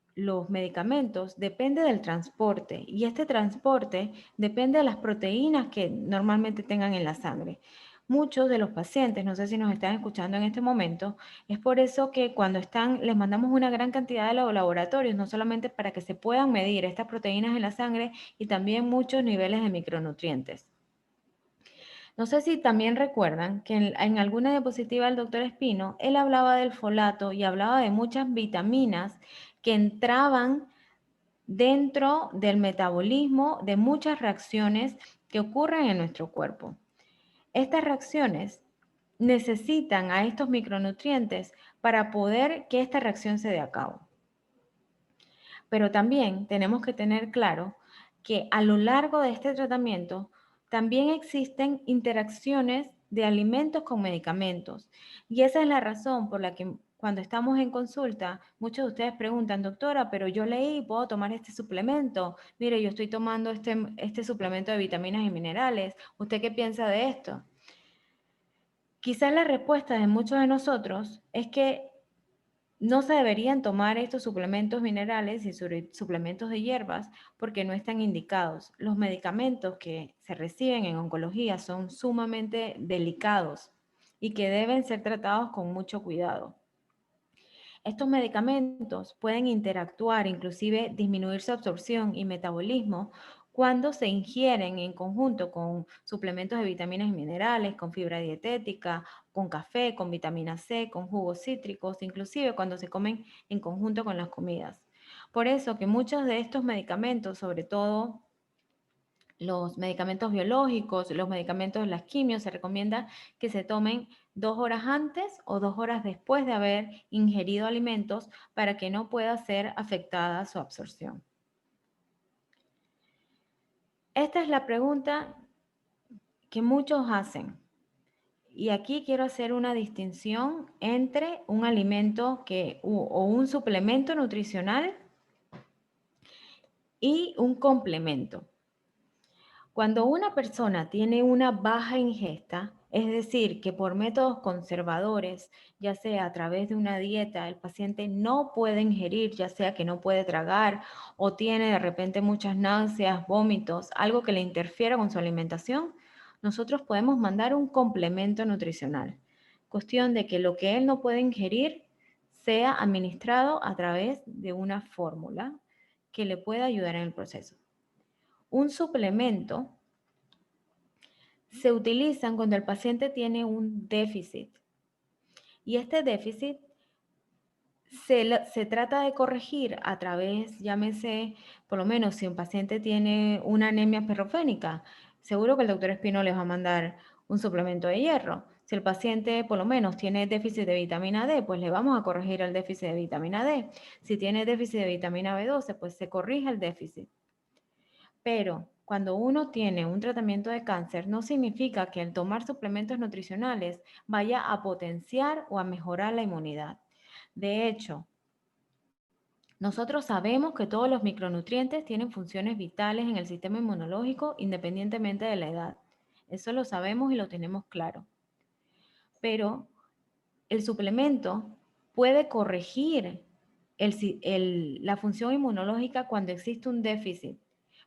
[SPEAKER 1] medicamentos depende del transporte, y este transporte depende de las proteínas que normalmente tengan en la sangre. Muchos de los pacientes, no sé si nos están escuchando en este momento, es por eso que cuando les mandamos una gran cantidad de laboratorios, no solamente para que se puedan medir estas proteínas en la sangre, y también muchos niveles de micronutrientes. No sé si también recuerdan que en alguna diapositiva del doctor Espino, él hablaba del folato y hablaba de muchas vitaminas que entraban dentro del metabolismo de muchas reacciones que ocurren en nuestro cuerpo. Estas reacciones necesitan a estos micronutrientes para poder que esta reacción se dé a cabo. Pero también tenemos que tener claro que a lo largo de este tratamiento también existen interacciones de alimentos con medicamentos. Y esa es la razón por la que cuando estamos en consulta, muchos de ustedes preguntan, doctora, pero yo leí, ¿puedo tomar este suplemento? Mire, yo estoy tomando este suplemento de vitaminas y minerales. ¿Usted qué piensa de esto? Quizás la respuesta de muchos de nosotros es que no se deberían tomar estos suplementos minerales y suplementos de hierbas porque no están indicados. Los medicamentos que se reciben en oncología son sumamente delicados y que deben ser tratados con mucho cuidado. Estos medicamentos pueden interactuar, inclusive disminuir su absorción y metabolismo cuando se ingieren en conjunto con suplementos de vitaminas y minerales, con fibra dietética, con café, con vitamina C, con jugos cítricos, inclusive cuando se comen en conjunto con las comidas. Por eso que muchos de estos medicamentos, sobre todo los medicamentos biológicos, los medicamentos de las quimios, se recomienda que se tomen 2 horas antes o 2 horas después de haber ingerido alimentos para que no pueda ser afectada su absorción. Esta es la pregunta que muchos hacen. Y aquí quiero hacer una distinción entre un alimento o un suplemento nutricional y un complemento. Cuando una persona tiene una baja ingesta, es decir, que por métodos conservadores, ya sea a través de una dieta, el paciente no puede ingerir, ya sea que no puede tragar o tiene de repente muchas náuseas, vómitos, algo que le interfiera con su alimentación, nosotros podemos mandar un complemento nutricional. Cuestión de que lo que él no puede ingerir sea administrado a través de una fórmula que le pueda ayudar en el proceso. Un suplemento se utilizan cuando el paciente tiene un déficit. Y este déficit se trata de corregir a través, llámese, por lo menos si un paciente tiene una anemia ferropénica, seguro que el doctor Espino les va a mandar un suplemento de hierro. Si el paciente por lo menos tiene déficit de vitamina D, pues le vamos a corregir el déficit de vitamina D. Si tiene déficit de vitamina B12, pues se corrige el déficit. Pero cuando uno tiene un tratamiento de cáncer, no significa que el tomar suplementos nutricionales vaya a potenciar o a mejorar la inmunidad. De hecho, nosotros sabemos que todos los micronutrientes tienen funciones vitales en el sistema inmunológico independientemente de la edad. Eso lo sabemos y lo tenemos claro. Pero el suplemento puede corregir la función inmunológica cuando existe un déficit,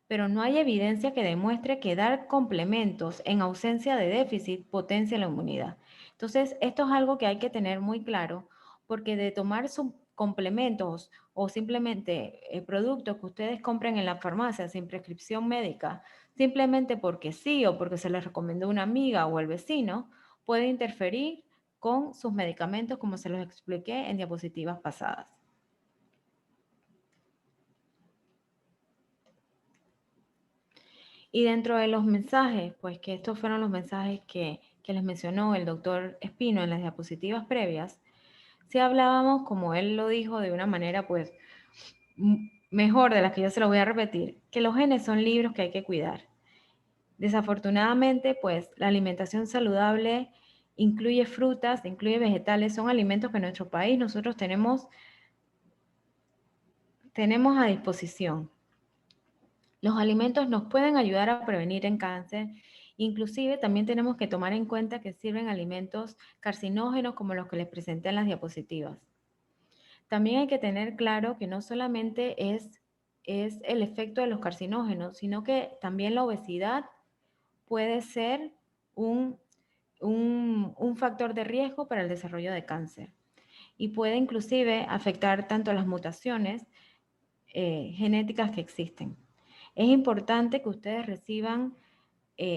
[SPEAKER 1] pero no hay evidencia que demuestre que dar complementos en ausencia de déficit potencia la inmunidad. Entonces, esto es algo que hay que tener muy claro, porque de tomar complementos o simplemente productos que ustedes compren en la farmacia sin prescripción médica, simplemente porque sí o porque se les recomendó una amiga o el vecino, puede interferir con sus medicamentos, como se los expliqué en diapositivas pasadas. Y dentro de los mensajes, pues que estos fueron los mensajes que les mencionó el doctor Espino en las diapositivas previas, si hablábamos, como él lo dijo de una manera pues mejor de la que yo se lo voy a repetir, que los genes son libros que hay que cuidar. Desafortunadamente, pues la alimentación saludable incluye frutas, incluye vegetales, son alimentos que en nuestro país nosotros tenemos a disposición. Los alimentos nos pueden ayudar a prevenir el cáncer. Inclusive también tenemos que tomar en cuenta que sirven alimentos carcinógenos como los que les presenté en las diapositivas. También hay que tener claro que no solamente es el efecto de los carcinógenos, sino que también la obesidad puede ser un factor de riesgo para el desarrollo de cáncer y puede inclusive afectar tanto las mutaciones genéticas que existen. Es importante que ustedes reciban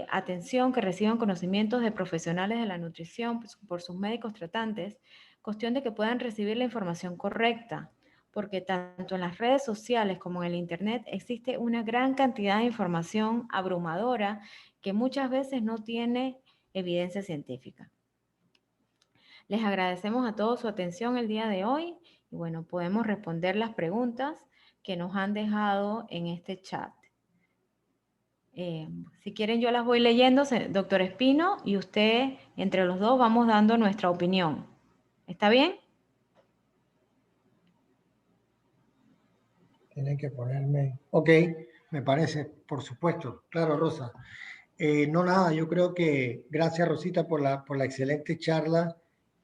[SPEAKER 1] atención, que reciban conocimientos de profesionales de la nutrición por sus médicos tratantes, cuestión de que puedan recibir la información correcta, porque tanto en las redes sociales como en el internet existe una gran cantidad de información abrumadora que muchas veces no tiene evidencia científica. Les agradecemos a todos su atención el día de hoy y bueno, podemos responder las preguntas que nos han dejado en este chat. Si quieren yo las voy leyendo, doctor Espino, y usted, entre los dos, vamos dando nuestra opinión. ¿Está bien?
[SPEAKER 2] Tienen que ponerme... Ok, me parece, por supuesto. Claro, Rosa. No, nada, yo creo que gracias, Rosita, por la excelente charla.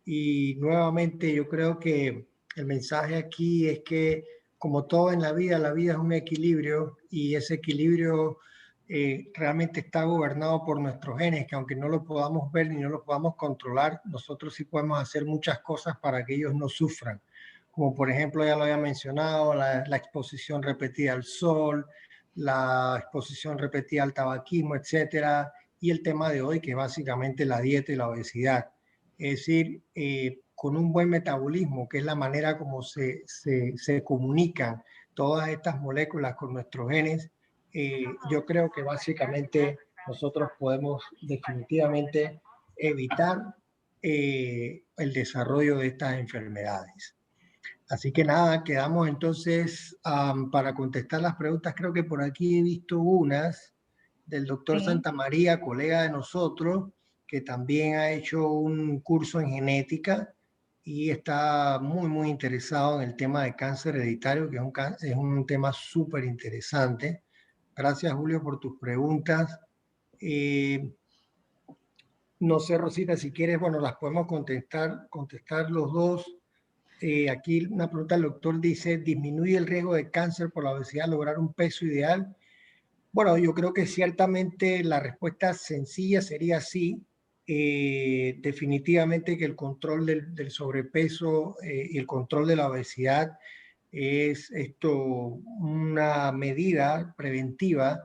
[SPEAKER 2] Y nuevamente yo creo que el mensaje aquí es que, como todo en la vida es un equilibrio y ese equilibrio realmente está gobernado por nuestros genes, que aunque no lo podamos ver ni no lo podamos controlar, nosotros sí podemos hacer muchas cosas para que ellos no sufran. Como por ejemplo, ya lo había mencionado, la exposición repetida al sol, la exposición repetida al tabaquismo, etcétera, y el tema de hoy, que es básicamente la dieta y la obesidad. Es decir, con un buen metabolismo, que es la manera como se comunican todas estas moléculas con nuestros genes, yo creo que básicamente nosotros podemos definitivamente evitar el desarrollo de estas enfermedades. Así que nada, quedamos entonces para contestar las preguntas. Creo que por aquí he visto unas del doctor
[SPEAKER 1] Sí.
[SPEAKER 2] Santamaría, colega de nosotros, que también ha hecho un curso en genética y está muy, muy interesado en el tema de cáncer hereditario, que es un tema súper interesante. Gracias, Julio, por tus preguntas. No sé, Rosita, si quieres, bueno, las podemos contestar los dos. Aquí una pregunta del doctor dice, ¿disminuye el riesgo de cáncer por la obesidad lograr un peso ideal? Bueno, yo creo que ciertamente la respuesta sencilla sería sí. Definitivamente que el control del sobrepeso y el control de la obesidad es una medida preventiva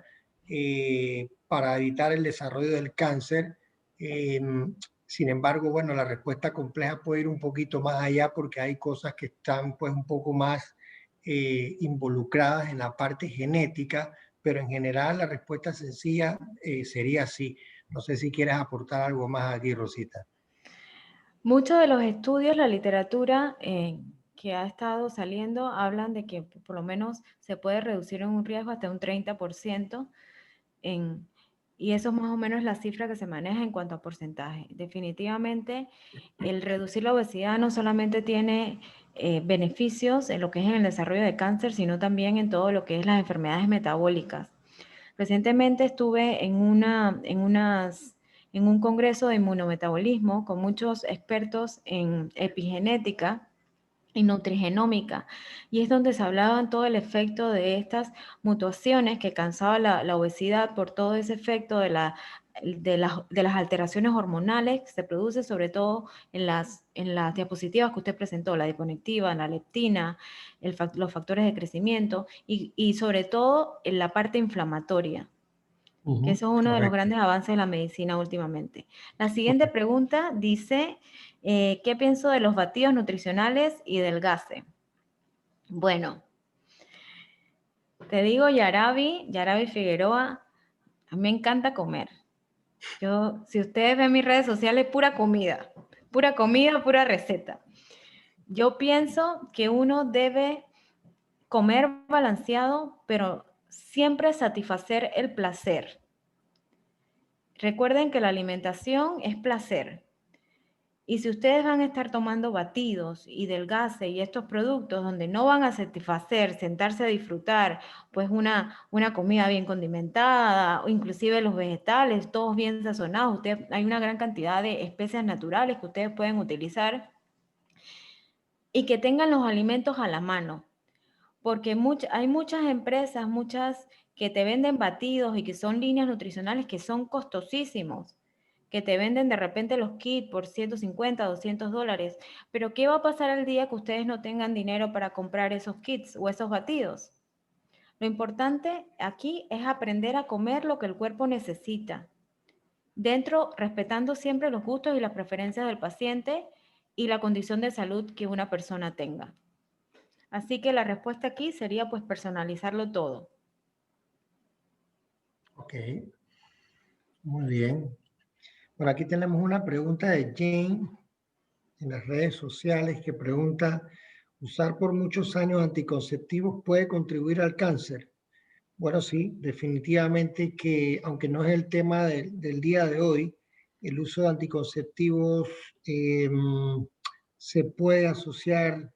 [SPEAKER 2] para evitar el desarrollo del cáncer. Sin embargo, bueno, la respuesta compleja puede ir un poquito más allá porque hay cosas que están pues un poco más involucradas en la parte genética, pero en general la respuesta sencilla sería sí. No sé si quieres aportar algo más aquí, Rosita.
[SPEAKER 1] Muchos de los estudios, la literatura que ha estado saliendo, hablan de que por lo menos se puede reducir en un riesgo hasta un 30%, y eso es más o menos la cifra que se maneja en cuanto a porcentaje. Definitivamente, el reducir la obesidad no solamente tiene beneficios en lo que es en el desarrollo de cáncer, sino también en todo lo que es las enfermedades metabólicas. Recientemente estuve en un congreso de inmunometabolismo con muchos expertos en epigenética y nutrigenómica, y es donde se hablaban todo el efecto de estas mutaciones que causaba la obesidad por todo ese efecto de las alteraciones hormonales que se produce sobre todo en las diapositivas que usted presentó, la adiponectina, la leptina, los factores de crecimiento y sobre todo en la parte inflamatoria, que eso es uno de los
[SPEAKER 2] Correcto.
[SPEAKER 1] grandes avances de la medicina últimamente. La siguiente pregunta dice, ¿qué pienso de los batidos nutricionales y del GASE? Bueno, te digo Yarabi Figueroa, a mí me encanta comer. Si ustedes ven mis redes sociales, pura comida, pura receta. Yo pienso que uno debe comer balanceado, pero siempre satisfacer el placer. Recuerden que la alimentación es placer. Y si ustedes van a estar tomando batidos y delgase y estos productos donde no van a satisfacer, sentarse a disfrutar, pues una comida bien condimentada, o inclusive los vegetales, todos bien sazonados, hay una gran cantidad de especias naturales que ustedes pueden utilizar y que tengan los alimentos a la mano. Porque hay muchas empresas, muchas que te venden batidos y que son líneas nutricionales que son costosísimos, que te venden de repente los kits por 150, $200. Pero ¿qué va a pasar el día que ustedes no tengan dinero para comprar esos kits o esos batidos? Lo importante aquí es aprender a comer lo que el cuerpo necesita, respetando siempre los gustos y las preferencias del paciente y la condición de salud que una persona tenga. Así que la respuesta aquí sería pues personalizarlo todo.
[SPEAKER 2] Ok, muy bien. Bueno, aquí tenemos una pregunta de Jane en las redes sociales que pregunta, ¿usar por muchos años anticonceptivos puede contribuir al cáncer? Bueno, sí, definitivamente que, aunque no es el tema del día de hoy, el uso de anticonceptivos eh, se puede asociar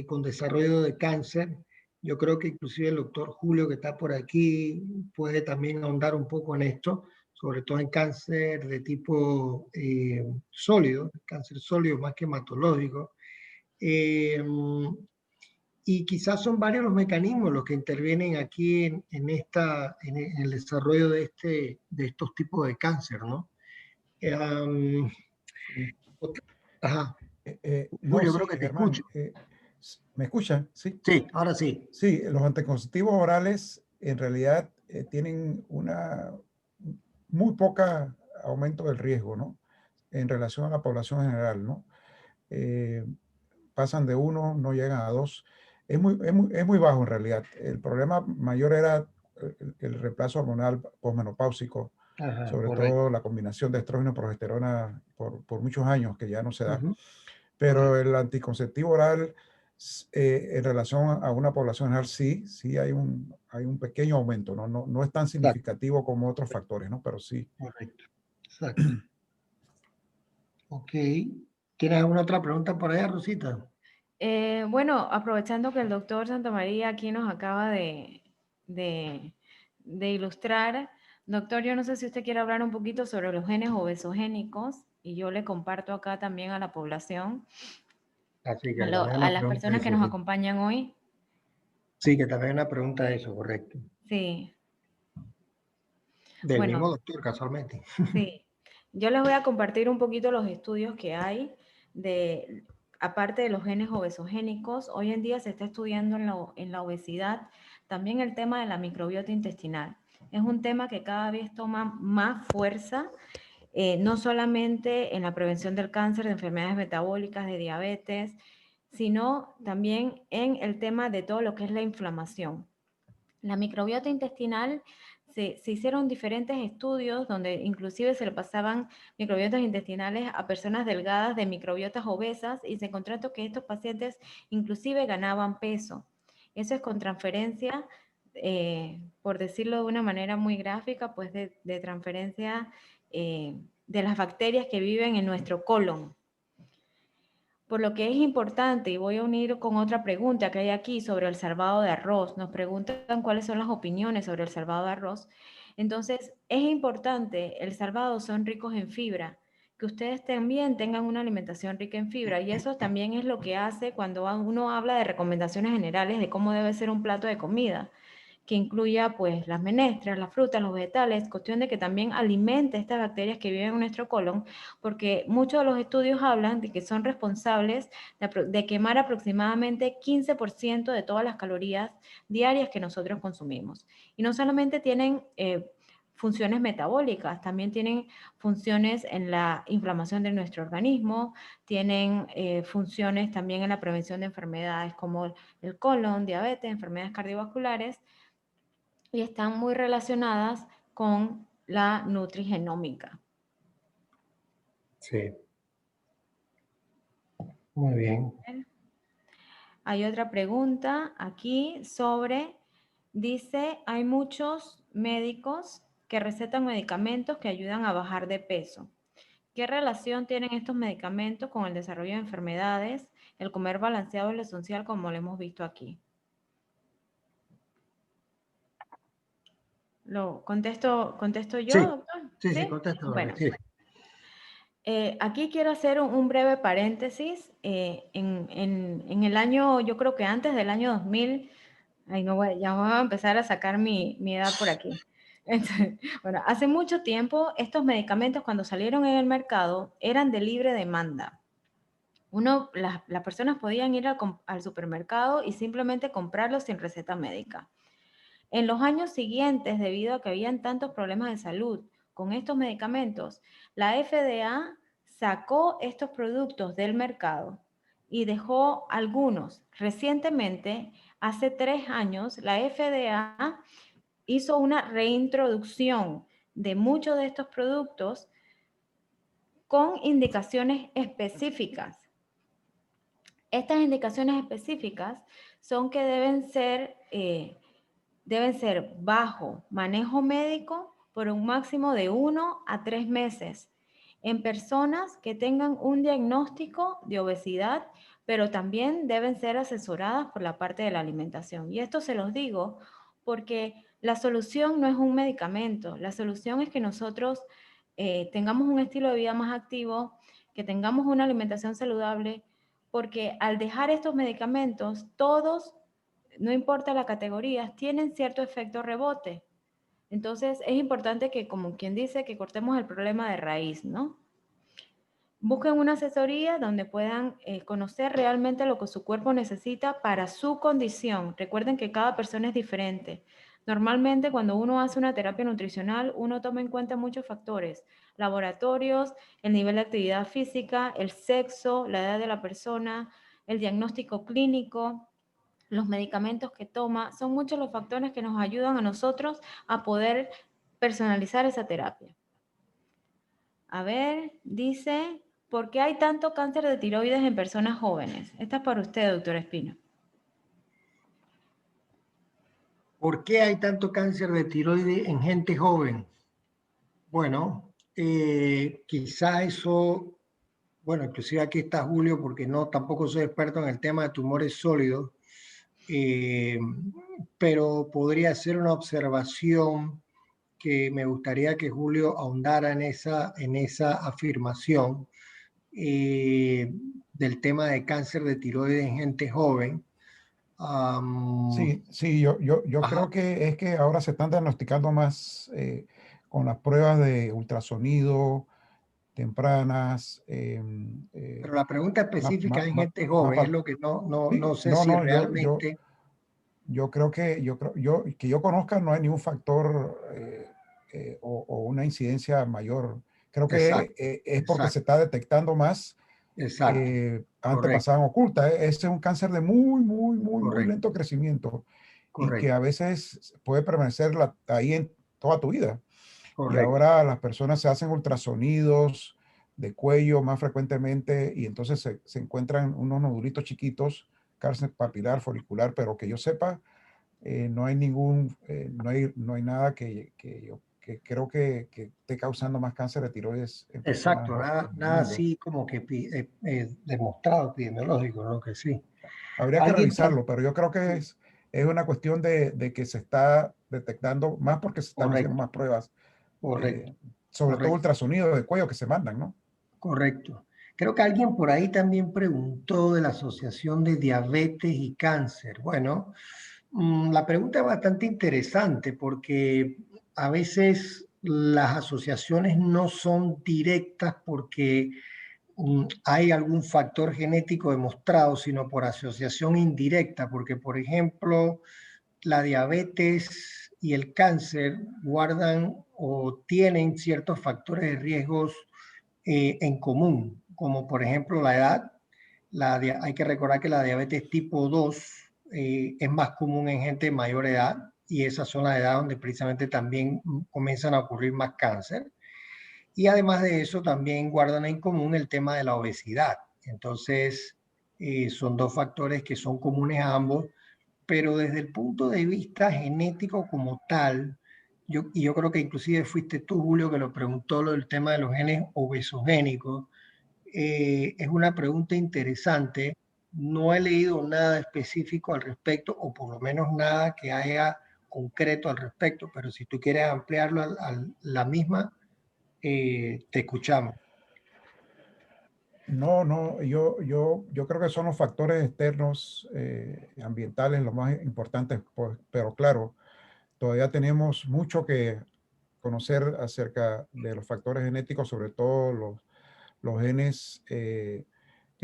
[SPEAKER 2] con desarrollo de cáncer. Yo creo que inclusive el doctor Julio, que está por aquí, puede también ahondar un poco en esto, sobre todo en cáncer de tipo sólido, cáncer sólido más que hematológico. Eh, y quizás son varios los mecanismos los que intervienen aquí en el desarrollo de estos tipos de cáncer, ¿no? Um,
[SPEAKER 4] Sí.
[SPEAKER 2] ajá.
[SPEAKER 4] No,
[SPEAKER 2] Julio,
[SPEAKER 4] sí,
[SPEAKER 2] creo que te
[SPEAKER 4] Germán.
[SPEAKER 2] escucho.
[SPEAKER 4] ¿Me escuchan? Sí.
[SPEAKER 2] Sí, ahora sí.
[SPEAKER 4] Sí, los anticonceptivos orales en realidad tienen una muy poca aumento del riesgo, ¿no? En relación a la población general, ¿no? Pasan de 1, no llegan a 2. Es muy bajo en realidad. El problema mayor era el reemplazo hormonal posmenopáusico,
[SPEAKER 2] Ajá,
[SPEAKER 4] sobre
[SPEAKER 2] correcto.
[SPEAKER 4] todo la combinación de estrógeno y progesterona por muchos años que ya no se da.
[SPEAKER 2] Ujú.
[SPEAKER 4] Pero el anticonceptivo oral, en relación a una población general, sí hay un pequeño aumento, ¿no? No es tan
[SPEAKER 2] Exacto,
[SPEAKER 4] significativo como otros factores, ¿no? Pero sí.
[SPEAKER 2] correcto. Exacto. Ok. ¿Tienes alguna otra pregunta por allá, Rosita?
[SPEAKER 1] Bueno, aprovechando que el doctor Santamaría aquí nos acaba de ilustrar, doctor, yo no sé si usted quiere hablar un poquito sobre los genes obesogénicos y yo le comparto acá también a la población,
[SPEAKER 2] Así que también
[SPEAKER 1] a
[SPEAKER 2] una
[SPEAKER 1] las
[SPEAKER 2] pregunta de
[SPEAKER 1] personas que
[SPEAKER 2] eso,
[SPEAKER 1] nos
[SPEAKER 2] sí.
[SPEAKER 1] acompañan hoy.
[SPEAKER 2] Sí, que también una pregunta de eso, correcto.
[SPEAKER 1] Sí,
[SPEAKER 2] Del mismo
[SPEAKER 1] bueno,
[SPEAKER 2] doctor, casualmente.
[SPEAKER 1] sí. Yo les voy a compartir un poquito los estudios que hay de, aparte de los genes obesogénicos, hoy en día se está estudiando en la obesidad también el tema de la microbiota intestinal. Es un tema que cada vez toma más fuerza, no solamente en la prevención del cáncer, de enfermedades metabólicas, de diabetes, sino también en el tema de todo lo que es la inflamación. La microbiota intestinal, se hicieron diferentes estudios donde inclusive se le pasaban microbiotas intestinales a personas delgadas de microbiotas obesas y se encontró que estos pacientes inclusive ganaban peso. Eso es con transferencia, por decirlo de una manera muy gráfica, pues de transferencia de las bacterias que viven en nuestro colon. Por lo que es importante, y voy a unir con otra pregunta que hay aquí sobre el salvado de arroz. Nos preguntan cuáles son las opiniones sobre el salvado de arroz. Entonces, es importante, el salvado son ricos en fibra, que ustedes también tengan una alimentación rica en fibra. Y eso también es lo que hace cuando uno habla de recomendaciones generales de cómo debe ser un plato de comida, que incluya pues las menestras, las frutas, los vegetales, cuestión de que también alimente estas bacterias que viven en nuestro colon, porque muchos de los estudios hablan de que son responsables de quemar aproximadamente 15% de todas las calorías diarias que nosotros consumimos. Y no solamente tienen funciones metabólicas, también tienen funciones en la inflamación de nuestro organismo, tienen funciones también en la prevención de enfermedades como el colon, diabetes, enfermedades cardiovasculares, y están muy relacionadas con la nutrigenómica.
[SPEAKER 2] Sí. Muy bien.
[SPEAKER 1] Hay otra pregunta aquí sobre, dice, hay muchos médicos que recetan medicamentos que ayudan a bajar de peso. ¿Qué relación tienen estos medicamentos con el desarrollo de enfermedades? El comer balanceado es lo esencial, como lo hemos visto aquí. ¿Lo contesto yo,
[SPEAKER 2] Sí,
[SPEAKER 1] doctor?
[SPEAKER 2] sí, contesta,
[SPEAKER 1] Bueno,
[SPEAKER 2] sí.
[SPEAKER 1] aquí quiero hacer un breve paréntesis. En el año, yo creo que antes del año 2000, ya voy a empezar a sacar mi edad por aquí. Entonces, bueno, hace mucho tiempo estos medicamentos cuando salieron en el mercado eran de libre demanda. Las personas podían ir al supermercado y simplemente comprarlos sin receta médica. En los años siguientes, debido a que habían tantos problemas de salud con estos medicamentos, la FDA sacó estos productos del mercado y dejó algunos. Recientemente, hace 3 años, la FDA hizo una reintroducción de muchos de estos productos con indicaciones específicas. Estas indicaciones específicas son que deben ser bajo manejo médico por un máximo de 1 a 3 meses en personas que tengan un diagnóstico de obesidad, pero también deben ser asesoradas por la parte de la alimentación. Y esto se los digo porque la solución no es un medicamento, la solución es que nosotros tengamos un estilo de vida más activo, que tengamos una alimentación saludable, porque al dejar estos medicamentos, todos, no importa la categoría, tienen cierto efecto rebote. Entonces es importante que, como quien dice, que cortemos el problema de raíz, ¿no? Busquen una asesoría donde puedan conocer realmente lo que su cuerpo necesita para su condición. Recuerden que cada persona es diferente. Normalmente cuando uno hace una terapia nutricional, uno toma en cuenta muchos factores: laboratorios, el nivel de actividad física, el sexo, la edad de la persona, el diagnóstico clínico, los medicamentos que toma. Son muchos los factores que nos ayudan a nosotros a poder personalizar esa terapia. A ver, dice, ¿por qué hay tanto cáncer de tiroides en personas jóvenes? Esta es para usted, doctor Espino.
[SPEAKER 2] ¿Por qué hay tanto cáncer de tiroides en gente joven? Bueno, quizá eso, bueno, inclusive aquí está Julio, porque no, tampoco soy experto en el tema de tumores sólidos, eh, pero podría ser una observación que me gustaría que Julio ahondara en esa afirmación del tema de cáncer de tiroides en gente joven.
[SPEAKER 4] Sí, sí, yo
[SPEAKER 2] Ajá.
[SPEAKER 4] creo que es que ahora se están diagnosticando más con las pruebas de ultrasonido tempranas.
[SPEAKER 2] Pero la pregunta
[SPEAKER 4] Más,
[SPEAKER 2] específica
[SPEAKER 4] más,
[SPEAKER 2] en
[SPEAKER 4] más,
[SPEAKER 2] gente
[SPEAKER 4] más
[SPEAKER 2] joven es
[SPEAKER 4] val-
[SPEAKER 2] lo que no
[SPEAKER 4] sí,
[SPEAKER 2] sé
[SPEAKER 4] no,
[SPEAKER 2] si
[SPEAKER 4] no,
[SPEAKER 2] realmente.
[SPEAKER 4] yo creo que yo conozca no hay ningún factor o una incidencia mayor. Creo que
[SPEAKER 2] Exacto,
[SPEAKER 4] es porque se
[SPEAKER 2] exacto,
[SPEAKER 4] está detectando más.
[SPEAKER 2] exacto,
[SPEAKER 4] Antes
[SPEAKER 2] correcto,
[SPEAKER 4] pasaban ocultas. Ese es un cáncer de muy, muy, muy, muy
[SPEAKER 2] correcto,
[SPEAKER 4] lento crecimiento y que
[SPEAKER 2] correcto,
[SPEAKER 4] a veces puede permanecer ahí en toda tu vida. Y
[SPEAKER 2] correcto,
[SPEAKER 4] ahora las personas se hacen ultrasonidos de cuello más frecuentemente y entonces se encuentran unos nodulitos chiquitos, cáncer papilar, folicular, pero que yo sepa, no hay nada que creo que esté causando más cáncer de tiroides en personas
[SPEAKER 2] exacto, nada,
[SPEAKER 4] en el
[SPEAKER 2] nada
[SPEAKER 4] mundo.
[SPEAKER 2] así como que demostrado epidemiológico, ¿no? Que sí.
[SPEAKER 4] Habría que
[SPEAKER 2] Alguien
[SPEAKER 4] revisarlo, pero yo creo que es una cuestión de que se está detectando más porque se están haciendo
[SPEAKER 2] correcto,
[SPEAKER 4] más pruebas,
[SPEAKER 2] correcto,
[SPEAKER 4] eh, sobre todo
[SPEAKER 2] correcto,
[SPEAKER 4] ultrasonido de cuello que se mandan, ¿no?
[SPEAKER 2] correcto. Creo que alguien por ahí también preguntó de la asociación de diabetes y cáncer. Bueno, la pregunta es bastante interesante porque a veces las asociaciones no son directas porque hay algún factor genético demostrado, sino por asociación indirecta, porque por ejemplo, la diabetes y el cáncer guardan o tienen ciertos factores de riesgos en común, como por ejemplo la edad. Hay que recordar que la diabetes tipo 2 es más común en gente de mayor edad y esas son las edades donde precisamente también comienzan a ocurrir más cáncer. Y además de eso también guardan en común el tema de la obesidad. Entonces, son dos factores que son comunes a ambos, pero desde el punto de vista genético como tal, yo creo que inclusive fuiste tú, Julio, que lo preguntó, lo del tema de los genes obesogénicos. Es una pregunta interesante. No he leído nada específico al respecto, o por lo menos nada que haya concreto al respecto, pero si tú quieres ampliarlo a la misma, te escuchamos.
[SPEAKER 4] No, yo creo que son los factores externos ambientales los más importantes, pues, pero claro, todavía tenemos mucho que conocer acerca de los factores genéticos, sobre todo los genes que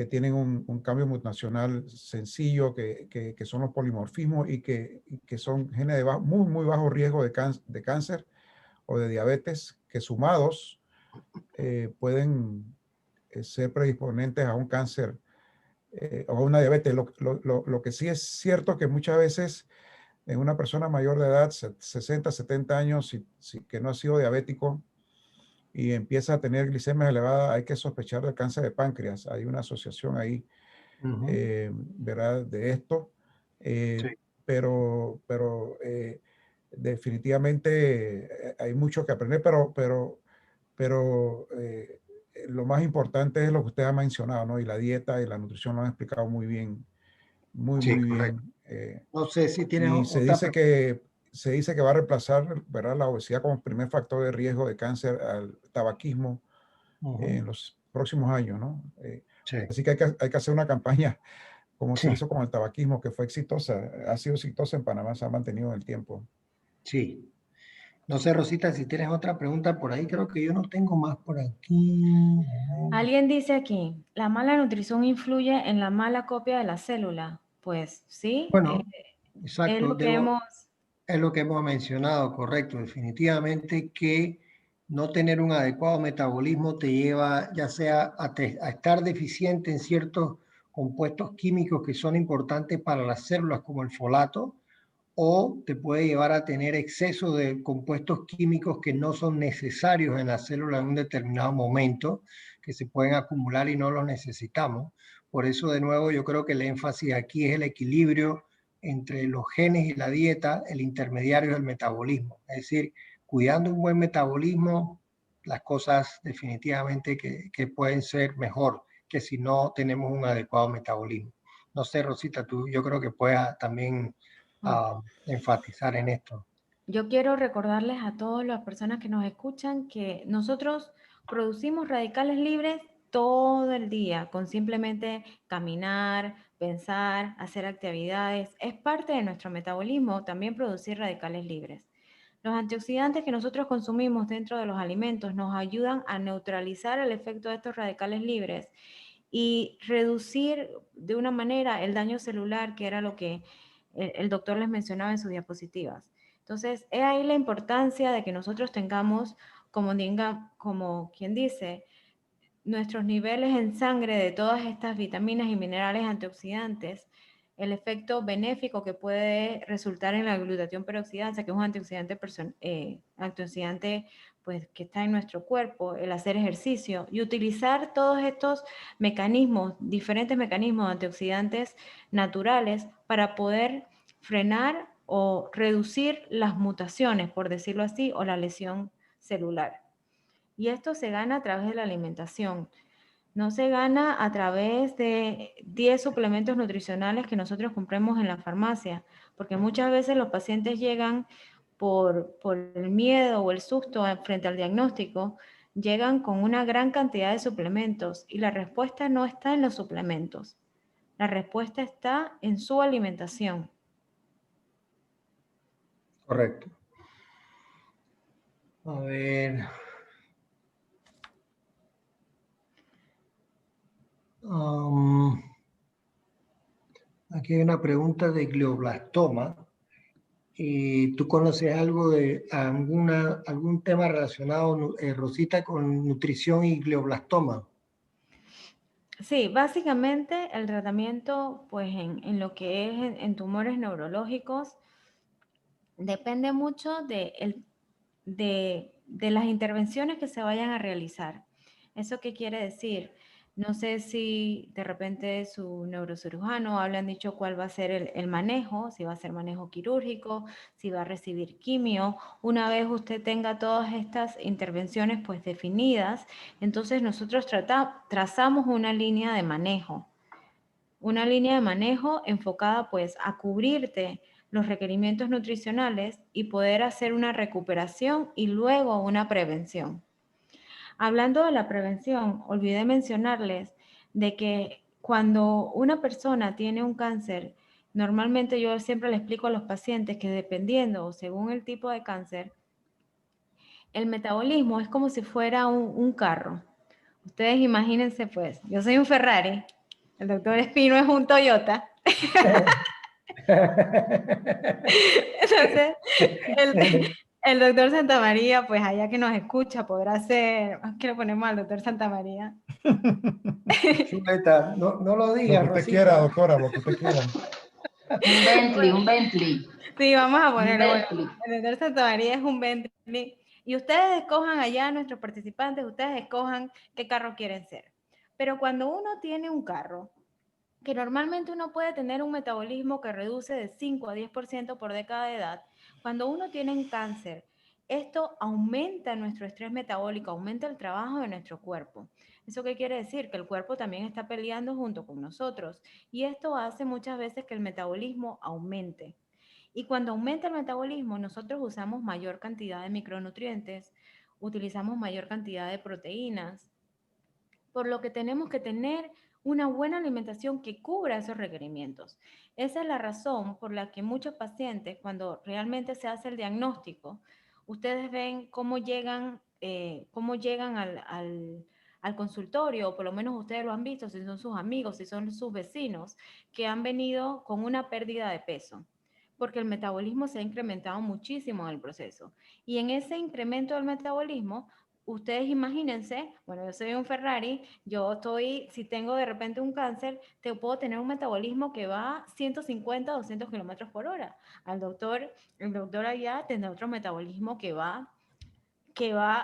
[SPEAKER 4] tienen un cambio mutacional sencillo, que son los polimorfismos y que son genes de muy bajo riesgo de cáncer o de diabetes, que sumados pueden ser predisponentes a un cáncer o a una diabetes. Lo que sí es cierto que muchas veces en una persona mayor de edad, 60, 70 años, que no ha sido diabético y empieza a tener glicemia elevada, hay que sospechar del cáncer de páncreas. Hay una asociación ahí, ¿verdad? De esto.
[SPEAKER 2] Sí,
[SPEAKER 4] Pero definitivamente hay mucho que aprender, pero lo más importante es lo que usted ha mencionado, ¿no? Y la dieta y la nutrición lo han explicado muy bien,
[SPEAKER 2] sí,
[SPEAKER 4] muy
[SPEAKER 2] correcto.
[SPEAKER 4] bien.
[SPEAKER 2] No sé si tienes
[SPEAKER 4] Y
[SPEAKER 2] otra pregunta.
[SPEAKER 4] se dice que va a reemplazar, ¿verdad?, la obesidad como primer factor de riesgo de cáncer al tabaquismo en los próximos años, ¿no?
[SPEAKER 2] Sí,
[SPEAKER 4] Así que hay que hacer una campaña como se
[SPEAKER 2] sí,
[SPEAKER 4] hizo con el tabaquismo, que fue exitosa, ha sido exitosa en Panamá, se ha mantenido en el tiempo.
[SPEAKER 2] sí. No sé, Rosita, si tienes otra pregunta por ahí, creo que yo no tengo más por aquí.
[SPEAKER 1] Alguien dice aquí, ¿la mala nutrición influye en la mala copia de la célula? Pues sí,
[SPEAKER 2] Bueno,
[SPEAKER 1] es
[SPEAKER 2] exacto,
[SPEAKER 1] lo que hemos...
[SPEAKER 2] es lo que hemos mencionado, correcto. Definitivamente que no tener un adecuado metabolismo te lleva ya sea a estar deficiente en ciertos compuestos químicos que son importantes para las células, como el folato, o te puede llevar a tener exceso de compuestos químicos que no son necesarios en la célula en un determinado momento, que se pueden acumular y no los necesitamos. Por eso, de nuevo, yo creo que el énfasis aquí es el equilibrio entre los genes y la dieta, el intermediario del metabolismo. Es decir, cuidando un buen metabolismo, las cosas definitivamente que pueden ser mejor que si no tenemos un adecuado metabolismo. No sé, Rosita, tú yo creo que puedas también enfatizar en esto.
[SPEAKER 1] Yo quiero recordarles a todas las personas que nos escuchan que nosotros producimos radicales libres todo el día, con simplemente caminar, pensar, hacer actividades. Es parte de nuestro metabolismo también producir radicales libres. Los antioxidantes que nosotros consumimos dentro de los alimentos nos ayudan a neutralizar el efecto de estos radicales libres y reducir de una manera el daño celular, que era lo que el doctor les mencionaba en sus diapositivas. Entonces, es ahí la importancia de que nosotros tengamos, como quien dice, nuestros niveles en sangre de todas estas vitaminas y minerales antioxidantes, el efecto benéfico que puede resultar en la glutatión peroxidasa, que es un antioxidante pues, que está en nuestro cuerpo, el hacer ejercicio y utilizar todos estos mecanismos, diferentes mecanismos de antioxidantes naturales para poder frenar o reducir las mutaciones, por decirlo así, o la lesión celular. Y esto se gana a través de la alimentación. No se gana a través de 10 suplementos nutricionales que nosotros compremos en la farmacia, porque muchas veces los pacientes llegan por el miedo o el susto frente al diagnóstico, llegan con una gran cantidad de suplementos y la respuesta no está en los suplementos. La respuesta está en su alimentación.
[SPEAKER 2] Correcto. A ver. Aquí hay una pregunta de glioblastoma. ¿Tú conoces algo de algún tema relacionado, Rosita, con nutrición y glioblastoma?
[SPEAKER 1] Sí, básicamente el tratamiento, pues en lo que es en tumores neurológicos, depende mucho de las intervenciones que se vayan a realizar. ¿Eso qué quiere decir? No sé si de repente su neurocirujano le han dicho cuál va a ser el manejo, si va a ser manejo quirúrgico, si va a recibir quimio. Una vez usted tenga todas estas intervenciones pues definidas, entonces nosotros trazamos una línea de manejo. Una línea de manejo enfocada pues a cubrirte los requerimientos nutricionales y poder hacer una recuperación y luego una prevención. Hablando de la prevención, olvidé mencionarles de que cuando una persona tiene un cáncer, normalmente yo siempre le explico a los pacientes que dependiendo o según el tipo de cáncer, el metabolismo es como si fuera un carro. Ustedes imagínense pues, yo soy un Ferrari, el doctor Espino es un Toyota. Entonces, el doctor Santamaría, pues allá que nos escucha, podrá ser, ¿qué le ponemos al doctor Santamaría?
[SPEAKER 2] Chuleta, no lo
[SPEAKER 4] Lo
[SPEAKER 2] digas,
[SPEAKER 4] que usted
[SPEAKER 2] Rosita.
[SPEAKER 4] quiera, doctora, lo que usted quiera.
[SPEAKER 3] Un Bentley, un Bentley.
[SPEAKER 1] Sí, vamos a
[SPEAKER 3] Un
[SPEAKER 1] ponerlo. Bueno,
[SPEAKER 3] Bentley.
[SPEAKER 1] el doctor Santamaría es un Bentley. Y ustedes escojan allá, nuestros participantes, ustedes escojan qué carro quieren ser. Pero cuando uno tiene un carro, que normalmente uno puede tener un metabolismo que reduce de 5 a 10% por década de edad, cuando uno tiene un cáncer, esto aumenta nuestro estrés metabólico, aumenta el trabajo de nuestro cuerpo. ¿Eso qué quiere decir? Que el cuerpo también está peleando junto con nosotros y esto hace muchas veces que el metabolismo aumente. Y cuando aumenta el metabolismo, nosotros usamos mayor cantidad de micronutrientes, utilizamos mayor cantidad de proteínas, por lo que tenemos que tener una buena alimentación que cubra esos requerimientos. Esa es la razón por la que muchos pacientes, cuando realmente se hace el diagnóstico, ustedes ven cómo llegan al consultorio, o por lo menos ustedes lo han visto, si son sus amigos, si son sus vecinos, que han venido con una pérdida de peso, porque el metabolismo se ha incrementado muchísimo en el proceso. Y en ese incremento del metabolismo, ustedes imagínense, bueno, yo soy un Ferrari, si tengo de repente un cáncer, te puedo tener un metabolismo que va a 150, 200 kilómetros por hora. El doctor allá tendrá otro metabolismo que va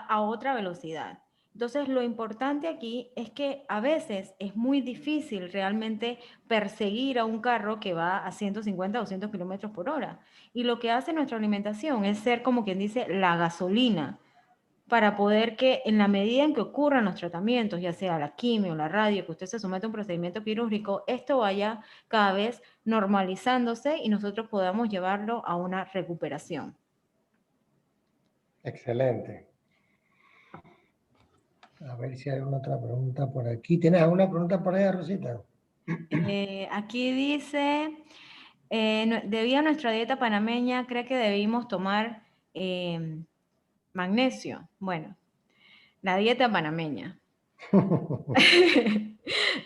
[SPEAKER 1] a otra velocidad. Entonces, lo importante aquí es que a veces es muy difícil realmente perseguir a un carro que va a 150 o 200 kilómetros por hora. Y lo que hace nuestra alimentación es ser, como quien dice, la gasolina para poder que en la medida en que ocurran los tratamientos, ya sea la quimio, la radio, que usted se someta a un procedimiento quirúrgico, esto vaya cada vez normalizándose y nosotros podamos llevarlo a una recuperación.
[SPEAKER 2] Excelente. A ver si hay alguna otra pregunta por aquí. ¿Tienes alguna pregunta por ahí, Rosita?
[SPEAKER 1] Aquí dice, debido a nuestra dieta panameña, ¿cree que debimos tomar magnesio? Bueno, la dieta panameña.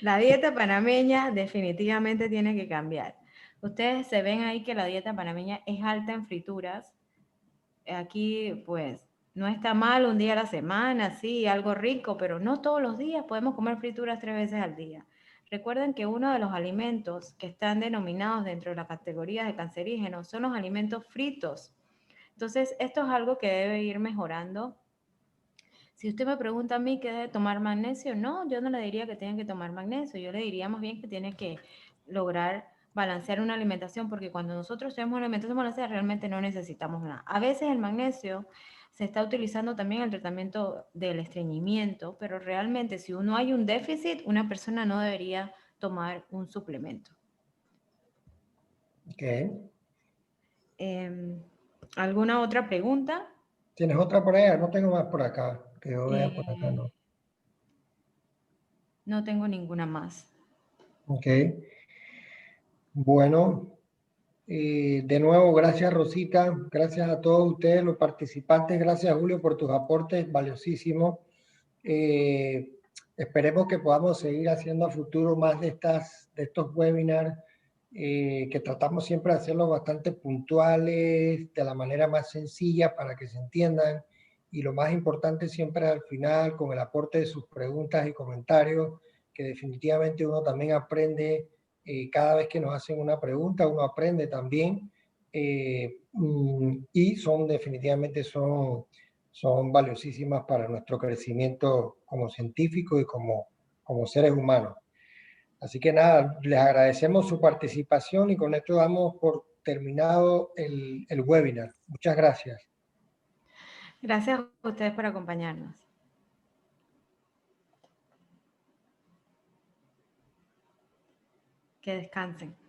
[SPEAKER 1] La dieta panameña definitivamente tiene que cambiar. Ustedes se ven ahí que la dieta panameña es alta en frituras. Aquí, pues, no está mal un día a la semana, sí, algo rico, pero no todos los días podemos comer frituras 3 veces al día. Recuerden que uno de los alimentos que están denominados dentro de la categoría de cancerígenos son los alimentos fritos. Entonces, esto es algo que debe ir mejorando. Si usted me pregunta a mí qué debe tomar magnesio, no, yo no le diría que tienen que tomar magnesio, yo le diría más bien que tiene que lograr balancear una alimentación, porque cuando nosotros tenemos una alimentación balanceada realmente no necesitamos nada. A veces el magnesio se está utilizando también en el tratamiento del estreñimiento, pero realmente si uno hay un déficit, una persona no debería tomar un suplemento.
[SPEAKER 2] Ok.
[SPEAKER 1] ¿Alguna otra pregunta?
[SPEAKER 2] ¿Tienes otra por allá? No tengo más por acá. Que yo vea por acá, no.
[SPEAKER 1] No tengo ninguna más.
[SPEAKER 2] Ok. Bueno, de nuevo, gracias Rosita, gracias a todos ustedes, los participantes, gracias Julio por tus aportes valiosísimos. Esperemos que podamos seguir haciendo a futuro más de estos webinars, que tratamos siempre de hacerlos bastante puntuales, de la manera más sencilla para que se entiendan. Y lo más importante siempre al final, con el aporte de sus preguntas y comentarios, que definitivamente uno también aprende. Cada vez que nos hacen una pregunta, uno aprende también, y definitivamente son valiosísimas para nuestro crecimiento como científico y como como seres humanos. Así que nada, les agradecemos su participación y con esto damos por terminado el webinar. Muchas gracias.
[SPEAKER 1] Gracias a ustedes por acompañarnos. Que descansen.